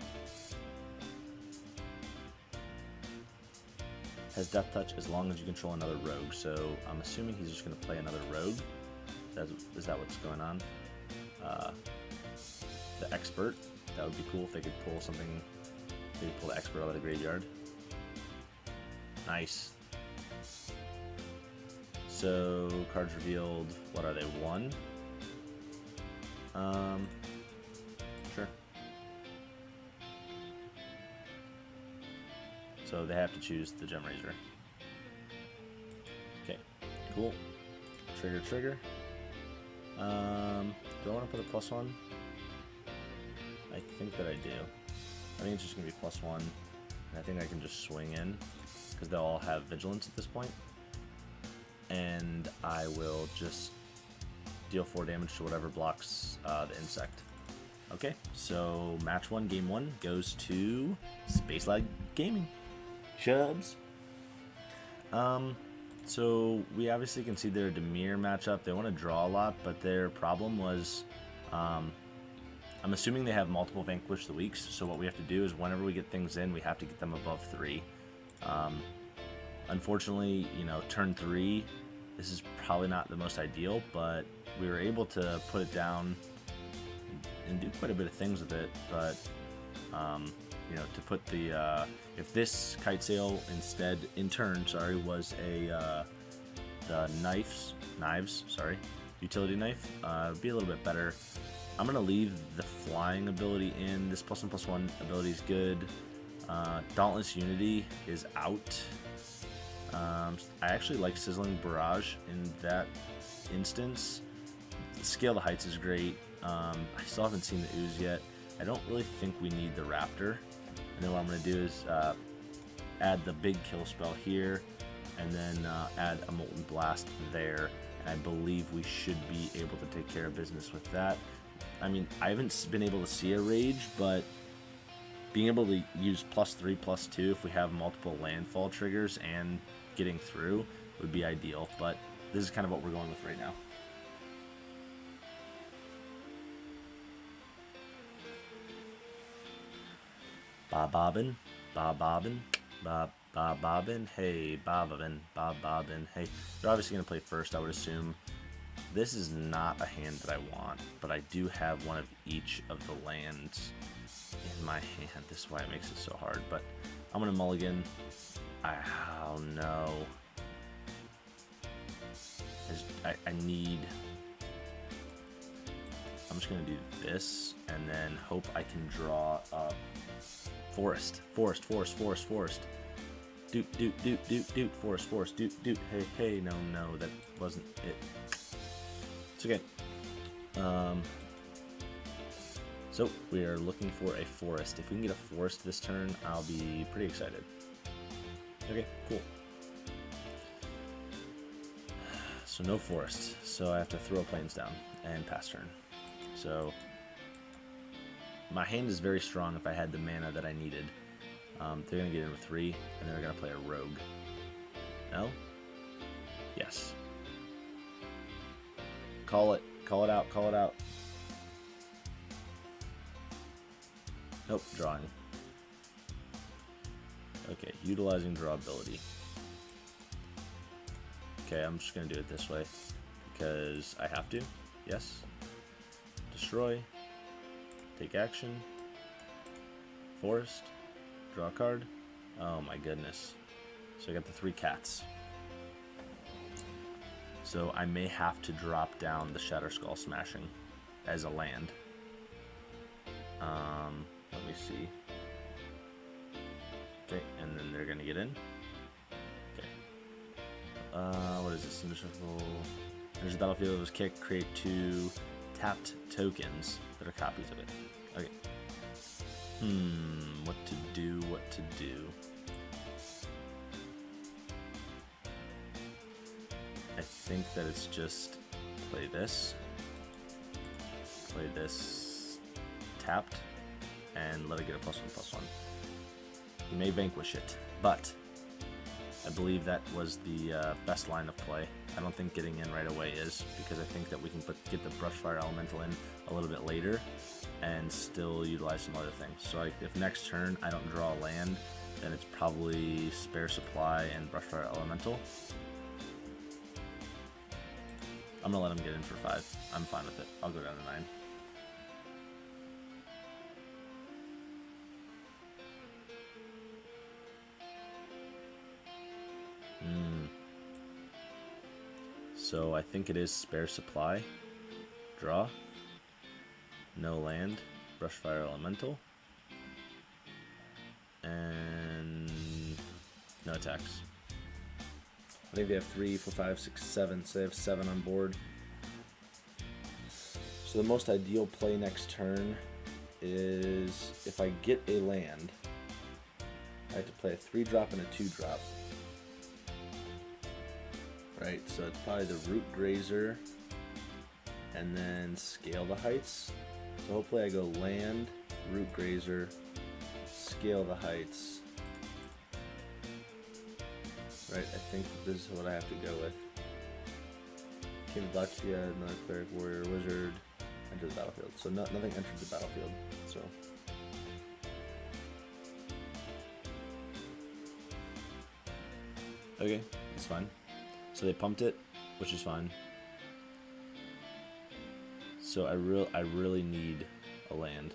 Has Death Touch as long as you control another rogue, so I'm assuming he's just going to play another rogue. Is that what's going on? The Expert, that would be cool if they could pull something. They could pull the Expert out of the graveyard. Nice. So cards revealed. What are they? 1. Sure. So they have to choose the Gem Raiser. Okay. Cool. Trigger. Do I want to put a +1? I think that I do. I think it's just going to be +1. And I think I can just swing in, because they'll all have Vigilance at this point. And I will just deal 4 damage to whatever blocks the insect. Okay, so match 1, game 1 goes to Space Lag Gaming. Chubs. So we obviously can see their Dimir matchup. They want to draw a lot, but their problem was, I'm assuming they have multiple Vanquish the Weeks, so what we have to do is whenever we get things in, we have to get them above 3. Unfortunately, turn 3, this is probably not the most ideal, but we were able to put it down and do quite a bit of things with it, but to put the if this Kite Sail instead in turn was the knives utility knife, it'd be a little bit better. I'm gonna leave the flying ability in. This +1/+1 ability is good. Dauntless Unity is out. I actually like Sizzling Barrage in that instance. The Scale the Heights is great. I still haven't seen the Ooze yet. I don't really think we need the Raptor. And then what I'm going to do is add the big kill spell here, and then add a Molten Blast there. And I believe we should be able to take care of business with that. I mean, I haven't been able to see a Rage, but being able to use +3/+2 if we have multiple landfall triggers and getting through would be ideal. But this is kind of what we're going with right now. Bobbin, hey, bobbin, hey. They're obviously going to play first, I would assume. This is not a hand that I want, but I do have one of each of the lands in my hand. This is why it makes it so hard, but I'm going to mulligan. Oh no. I need... I'm just going to do this, and then hope I can draw up Forest. Doot, forest, doot, hey, no, that wasn't it. It's okay. So we are looking for a forest. If we can get a forest this turn, I'll be pretty excited. Okay, cool. So no forest, so I have to throw plains down and pass turn. So my hand is very strong if I had the mana that I needed. They're going to get in with 3, and they're going to play a rogue. No? Yes. Call it out. Nope, drawing. Okay, utilizing draw ability. Okay, I'm just going to do it this way because I have to. Yes. Destroy. Take action. Forest. Draw a card. Oh my goodness. So I got the 3 cats. So I may have to drop down the Shatter Skull Smashing as a land. Let me see. Okay, and then they're gonna get in. Okay. What is this? There's a battlefield. It was kick. Create 2 tapped tokens that are copies of it. Okay. What to do? What to do? I think that it's just play this tapped, and let it get a +1/+1. You may vanquish it, but I believe that was the best line of play. I don't think getting in right away is, because I think that we can get the Brushfire Elemental in a little bit later and still utilize some other things. So if next turn I don't draw a land, then it's probably Spare Supply and Brushfire Elemental. I'm gonna let him get in for 5. I'm fine with it. I'll go down to 9. So I think it is Spare Supply. Draw. No land. Brushfire Elemental. And no attacks. I think they have 3, 4, 5, 6, 7. So they have 7 on board. So the most ideal play next turn is if I get a land, I have to play a 3-drop and a 2-drop. Right, so it's probably the Root Grazer and then Scale the Heights. So hopefully I go land, Root Grazer, Scale the Heights. Right, I think this is what I have to go with. King of Blachia, another Cleric, Warrior, Wizard, enter the battlefield. So nothing entered the battlefield. So okay, that's fine. So they pumped it, which is fine. So I really need a land.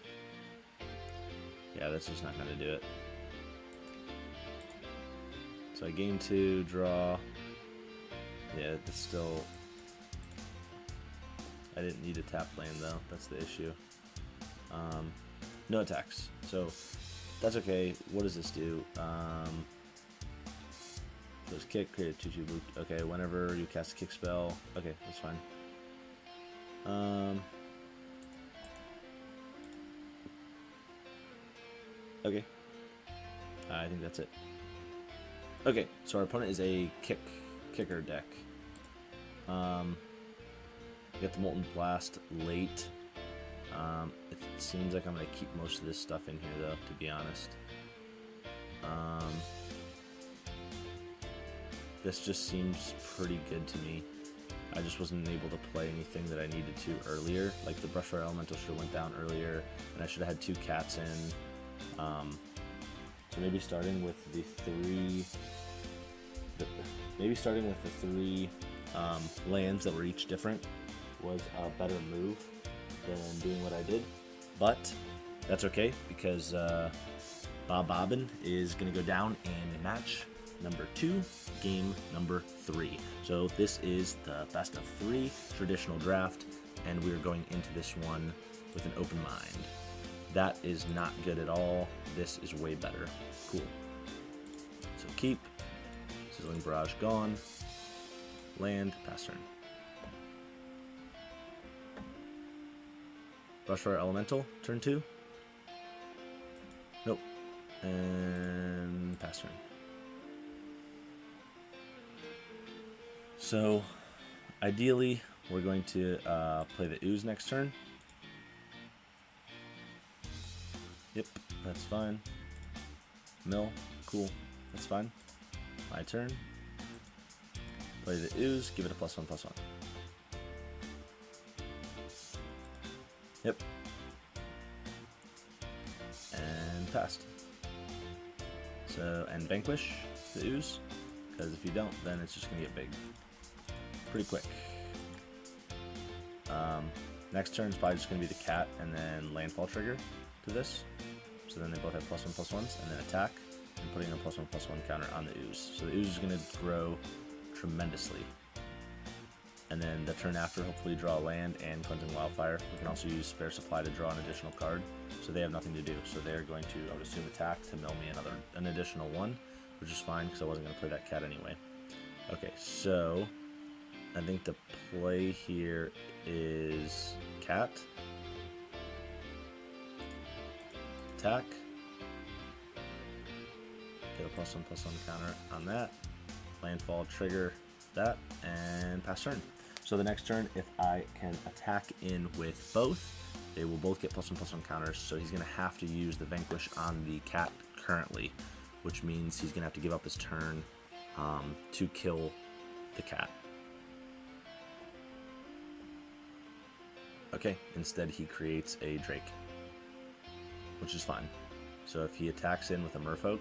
Yeah, that's just not gonna do it. So I gain 2, draw. Yeah, it's still. I didn't need a tap land though. That's the issue. No attacks, so that's okay. What does this do? Does kick, create a 2/2 loop. Okay, whenever you cast a kick spell. Okay, that's fine. Okay. I think that's it. Okay, so our opponent is a kicker deck. We got the Molten Blast late. It seems like I'm gonna keep most of this stuff in here though, to be honest. This just seems pretty good to me. I just wasn't able to play anything that I needed to earlier. Like the Brushfire Elemental should have went down earlier, and I should have had 2 cats in. So maybe starting with the 3. Maybe starting with the 3 lands that were each different was a better move than doing what I did. But that's okay, because Bob Bobbin is going to go down in match number 2, game number 3. So this is the best of 3 traditional draft, and we're going into this one with an open mind. That is not good at all. This is way better. Cool. So keep. Sizzling Barrage gone. Land, pass turn. Brushfire Elemental, turn 2. Nope. And pass turn. So, ideally, we're going to play the Ooze next turn. Yep, that's fine. Mill, cool, that's fine. My turn. Play the Ooze, give it a +1/+1. Yep. And passed. So, and vanquish the Ooze, because if you don't, then it's just going to get big. Pretty quick. Next turn is probably just going to be the cat and then landfall trigger to this. So then they both have +1/+1s, and then attack, and putting a +1/+1 counter on the ooze. So the ooze is going to grow tremendously. And then the turn after, hopefully draw a land and Cleansing Wildfire. We can also use Spare Supply to draw an additional card. So they have nothing to do. So they're going to, I would assume, attack to mill me an additional one, which is fine because I wasn't going to play that cat anyway. Okay, so I think the play here is cat, attack, get a +1/+1 counter on that, landfall trigger that, and pass turn. So the next turn, if I can attack in with both, they will both get +1/+1 counters, so he's going to have to use the Vanquish on the cat currently, which means he's going to have to give up his turn to kill the cat. Okay, instead he creates a Drake, which is fine. So if he attacks in with a Merfolk,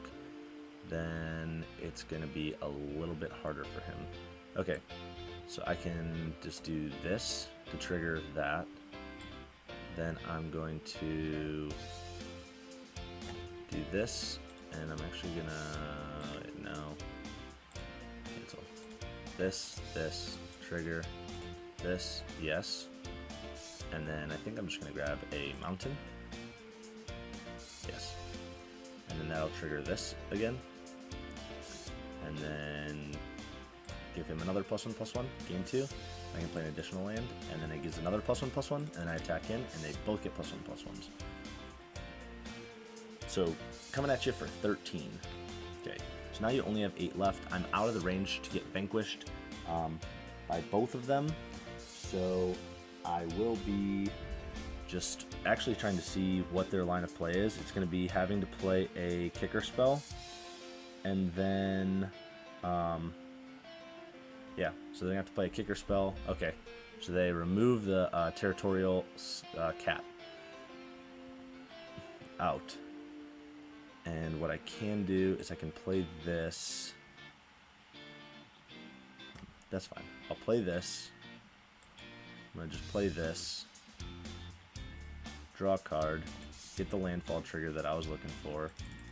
then it's going to be a little bit harder for him. Okay, so I can just do this to trigger that. Then I'm going to do this, and I'm actually gonna, no, cancel. This, trigger, this, yes. And then I think I'm just gonna grab a mountain. Yes. And then that'll trigger this again. And then give him another +1/+1, game 2. I can play an additional land, and then it gives another +1/+1, and I attack in, and they both get +1/+1s. So, coming at you for 13. Okay, so now you only have 8 left. I'm out of the range to get vanquished by both of them, so I will be just actually trying to see what their line of play is. It's going to be having to play a kicker spell, and then yeah, so they're going to have to play a kicker spell. Okay, so they remove the territorial cat out. And what I can do is I can play this. That's fine. I'll play this. I'm going to just play this. Draw a card. Get the landfall trigger that I was looking for.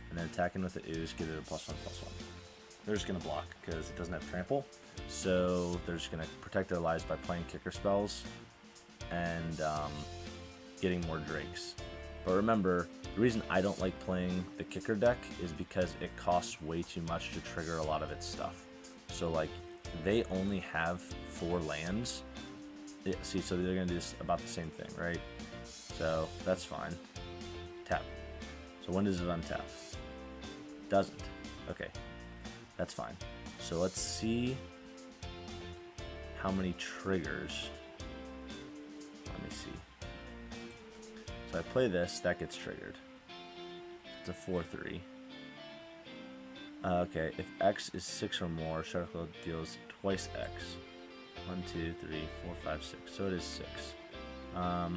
And then attacking with the ooze, get it a +1/+1. They're just going to block because it doesn't have trample. So they're just going to protect their lives by playing kicker spells and getting more drakes. But remember, the reason I don't like playing the kicker deck is because it costs way too much to trigger a lot of its stuff. So like, they only have 4 lands. Yeah, see, so they're going to do this about the same thing, right? So that's fine. Tap. So when does it untap? Doesn't. Okay, that's fine. So let's see how many triggers. Let me see. So I play this, that gets triggered. It's a 4/3. Okay, if X is 6 or more, Shuttlecock deals twice X. 1, 2, 3, 4, 5, 6. So it is 6. But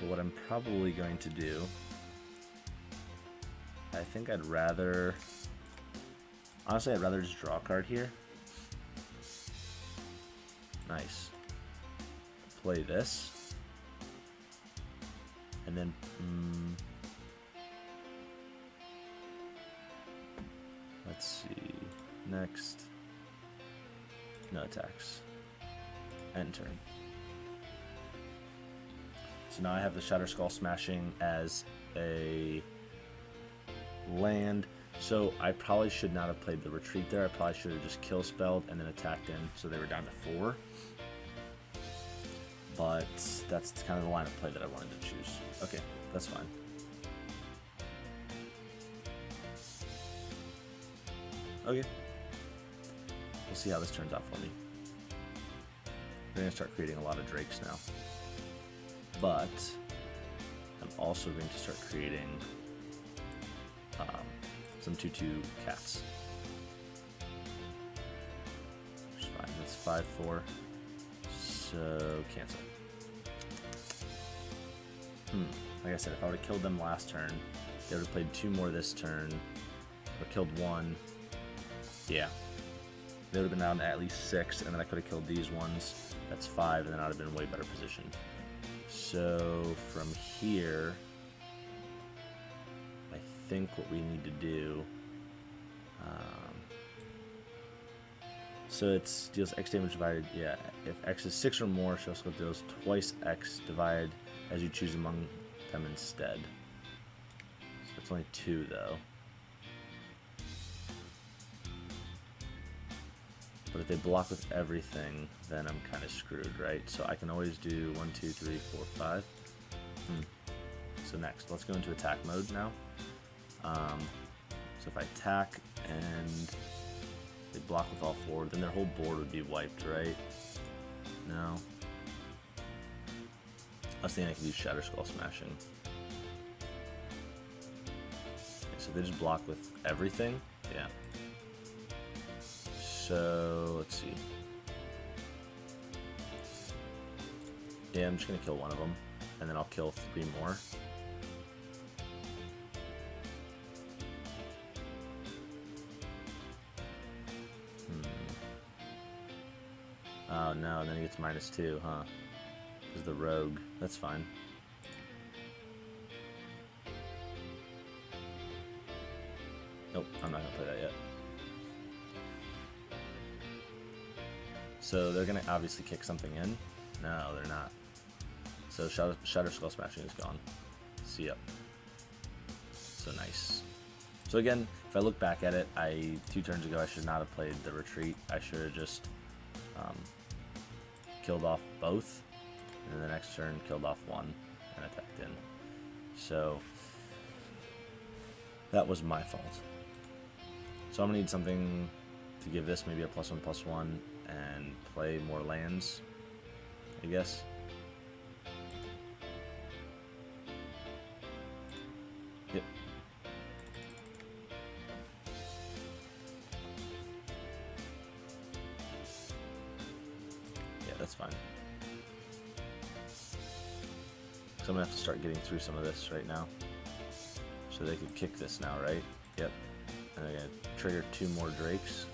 what I'm probably going to do, I think I'd rather, honestly, I'd rather just draw a card here. Nice. Play this. And then, let's see, next, no attacks, end turn. So now I have the Shatter Skull Smashing as a land, so I probably should not have played the retreat there. I probably should have just kill spelled and then attacked in, so they were down to 4. But that's kind of the line of play that I wanted to choose. Okay, that's fine. Okay. We'll see how this turns out for me. We're going to start creating a lot of drakes now. But I'm also going to start creating some 2/2 cats. Which is fine. That's 5/4. So cancel. Like I said, if I would have killed them last turn, they would have played 2 more this turn, or killed 1. Yeah. They would have been down to at least 6, and then I could have killed these ones. That's 5, and then I'd have been in way better position. So from here, I think what we need to do. So it deals X damage divided. Yeah, if X is 6 or more, Shell Scope deals twice X divided as you choose among them instead. So it's only 2 though. But if they block with everything, then I'm kind of screwed, right? So I can always do 1, 2, 3, 4, 5. So next, let's go into attack mode now. So if I attack and they block with all 4, then their whole board would be wiped, right? No. I was thinking I could use Shatter Skull Smashing. Okay, so they just block with everything? Yeah. So, let's see. Yeah, I'm just going to kill one of them, and then I'll kill 3 more. Oh no, then he gets -2, huh? Because the rogue. That's fine. Nope, I'm not going to play that yet. So they're going to obviously kick something in. No, they're not. So Shatter Skull Smashing is gone. See ya. So nice. So again, if I look back at it, 2 turns ago I should not have played the retreat. I should have just killed off both, and then the next turn killed off 1 and attacked in. So that was my fault. So I'm gonna need something to give this maybe a +1/+1 and play more lands, I guess. Yep. Yeah, that's fine. So I'm gonna have to start getting through some of this right now. So they could kick this now, right? Yep. And I'm gonna trigger 2 more Drakes,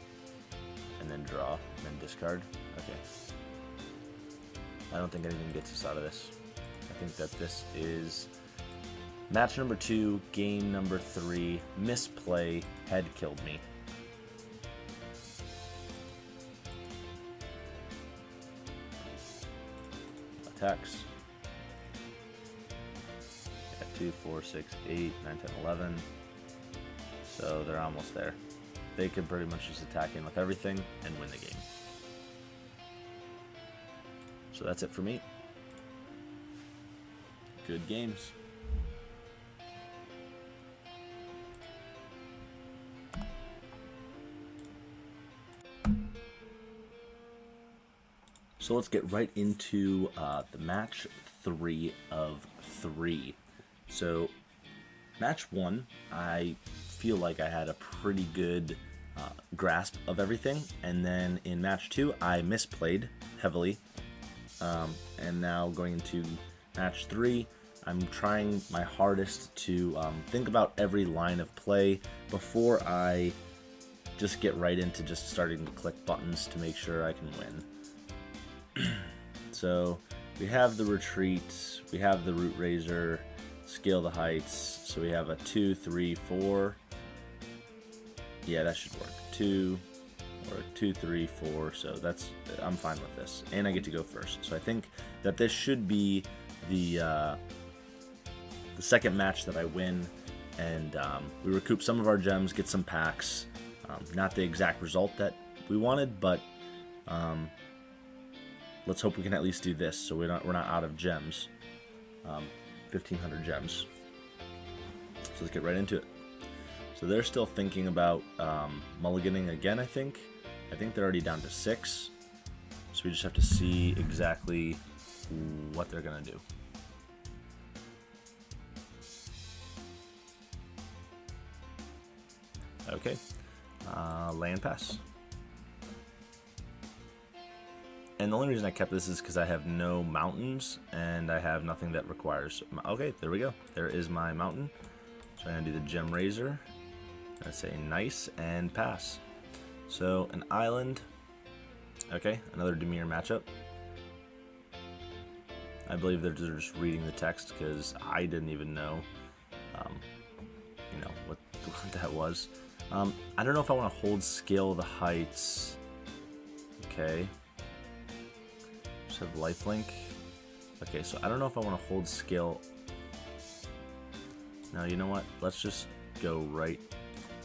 and then draw, and then discard. Okay. I don't think anything gets us out of this. I think that this is match number 2, game number 3. Misplay, head killed me. Attacks. 2, 4, 6, 8, 9, 10, 11. So they're almost there. They could pretty much just attack in with everything and win the game. So that's it for me. Good games. So let's get right into the match 3 of 3. So match 1, I feel like I had a pretty good grasp of everything, and then in match 2 I misplayed heavily, and now going into match 3 I'm trying my hardest to think about every line of play before I just get right into just starting to click buttons to make sure I can win. So we have the retreat, we have the root raiser, scale the heights, so we have a 2, 3, 4. Yeah, that should work. 2 or 2, 3, 4. So that's, I'm fine with this, and I get to go first. So I think that this should be the second match that I win, and we recoup some of our gems, get some packs. Not the exact result that we wanted, but let's hope we can at least do this, so we're not out of gems. 1,500 gems. So let's get right into it. So they're still thinking about mulliganing again, I think. I think they're already down to 6. So we just have to see exactly what they're going to do. Okay. Land pass. And the only reason I kept this is because I have no mountains, and I have nothing that requires... Okay, there we go. There is my mountain. So I'm going to do the gem raiser. Let's say nice, and pass. So an island. Okay, another Dimir matchup. I believe they're just reading the text because I didn't even know, what that was. I don't know if I want to hold Scale the Heights. Okay. Just have lifelink. Okay, so I don't know if I want to hold Scale. Now, you know what? Let's just go right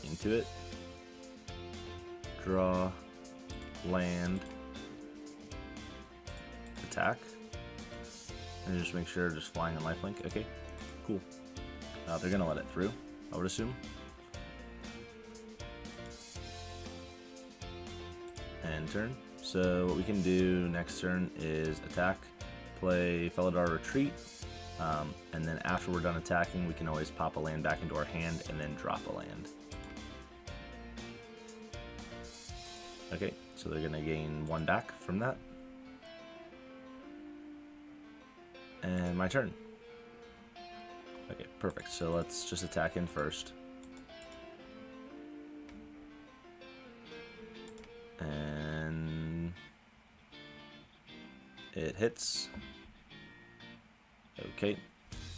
into it. Draw, land, attack. And just make sure just flying on lifelink. Okay, cool. They're gonna let it through, I would assume. And turn. So what we can do next turn is attack, play Felidar Retreat, and then after we're done attacking, we can always pop a land back into our hand and then drop a land. Okay, so they're gonna gain 1 back from that. And my turn. Okay, perfect. So let's just attack in first. And it hits. Okay.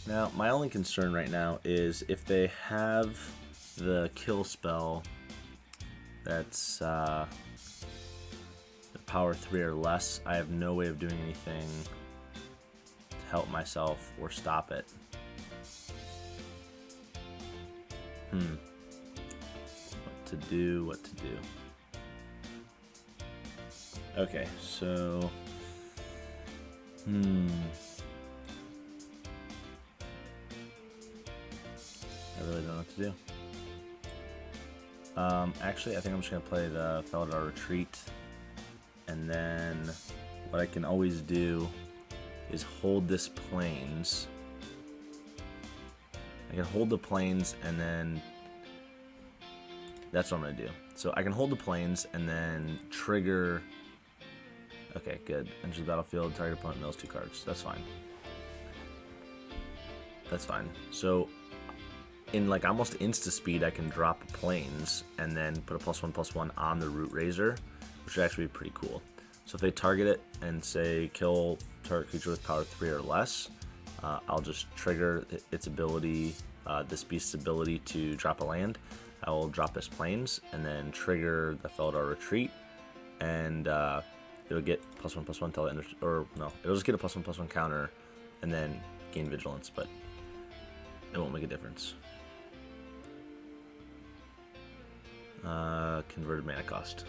Now, my only concern right now is if they have the kill spell that's the power 3 or less, I have no way of doing anything to help myself or stop it. What to do, what to do. Okay, so I really don't know what to do. Actually, I think I'm just gonna play the Felidar Retreat, and then what I can always do is hold this plains. I can hold the plains, and then that's what I'm gonna do. So I can hold the plains and then trigger. Okay, good. Enter the battlefield, target opponent mills 2 cards. That's fine. That's fine. So in like almost insta speed, I can drop plains and then put a +1/+1 on the Root Razor, which would actually be pretty cool. So if they target it and say kill target creature with power 3 or less, I'll just trigger its ability, this beast's ability to drop a land. I will drop this plains and then trigger the Felidar Retreat, and it'll get +1/+1 till it or no, it'll just get a +1/+1 counter and then gain vigilance, but it won't make a difference. Converted mana cost.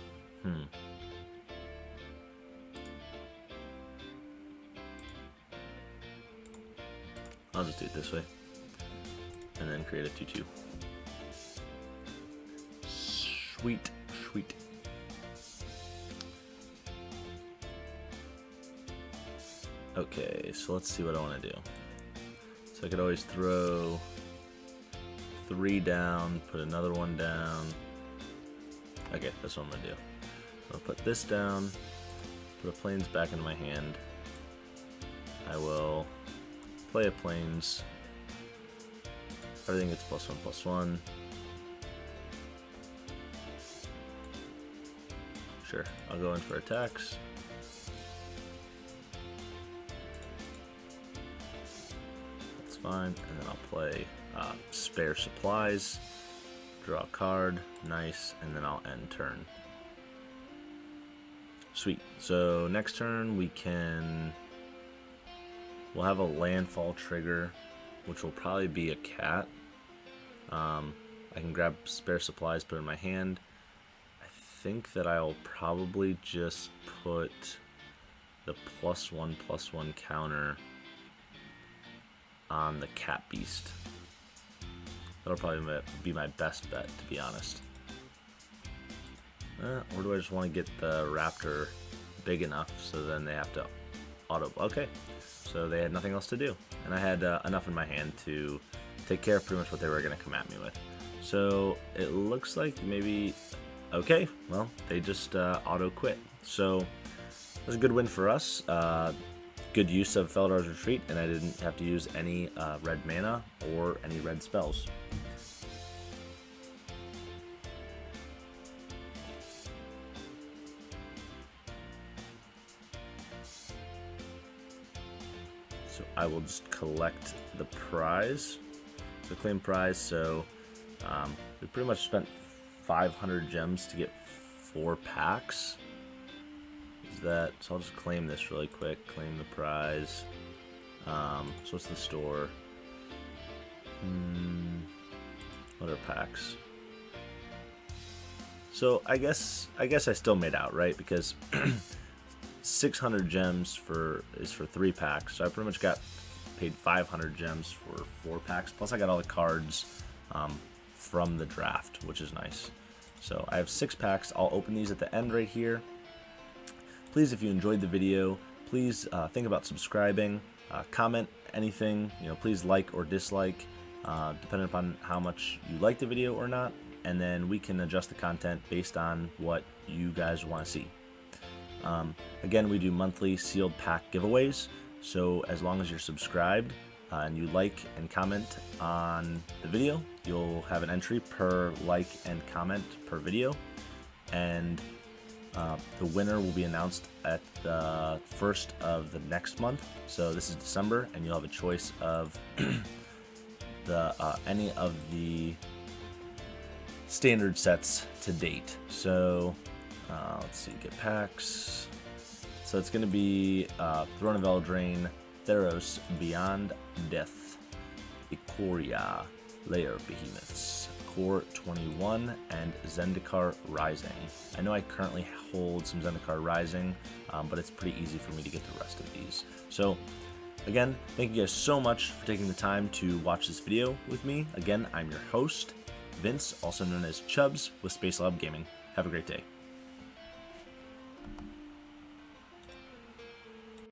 I'll just do it this way. And then create a 2/2. Sweet, sweet. Okay, so let's see what I want to do. So I could always throw 3 down, put another 1 down. Okay, that's what I'm gonna do. I'll put this down, put a plains back into my hand. I will play a plains. Everything gets +1/+1. Sure, I'll go in for attacks. That's fine, and then I'll play Spare Supplies. Draw a card, nice, and then I'll end turn. Sweet. So next turn we'll have a Landfall trigger, which will probably be a cat. I can grab Spare Supplies, put it in my hand. I think that I'll probably just put the +1/+1 counter on the cat beast. That'll probably be my best bet, to be honest. Or do I just want to get the raptor big enough so then they have to auto... Okay, so they had nothing else to do. And I had enough in my hand to take care of pretty much what they were going to come at me with. So it looks like maybe... Okay, well, they just auto quit. So it was a good win for us. Good use of Felidar's Retreat, and I didn't have to use any red mana or any red spells. So I will just collect the prize. So claim prize. So we pretty much spent 500 gems to get 4 packs. Is that? So I'll just claim this really quick. Claim the prize. So what's the store? What are packs? So I guess I still made out, right? Because 600 gems is for 3 packs. So I pretty much got paid 500 gems for 4 packs. Plus I got all the cards from the draft, which is nice. So I have 6 packs. I'll open these at the end right here. Please, if you enjoyed the video, please think about subscribing. Comment anything. Please like or dislike, depending upon how much you like the video or not. And then we can adjust the content based on what you guys want to see. Again, we do monthly sealed pack giveaways, so as long as you're subscribed and you like and comment on the video, you'll have an entry per like and comment per video, and the winner will be announced at the first of the next month. So this is December, and you'll have a choice of any of the standard sets to date. So let's see, get packs. So it's going to be Throne of Eldraine, Theros, Beyond Death, Ikoria, Lair of Behemoths, Core 21, and Zendikar Rising. I know I currently hold some Zendikar Rising, but it's pretty easy for me to get the rest of these. So again, thank you guys so much for taking the time to watch this video with me. Again, I'm your host, Vince, also known as Chubbs with Space Lab Gaming. Have a great day.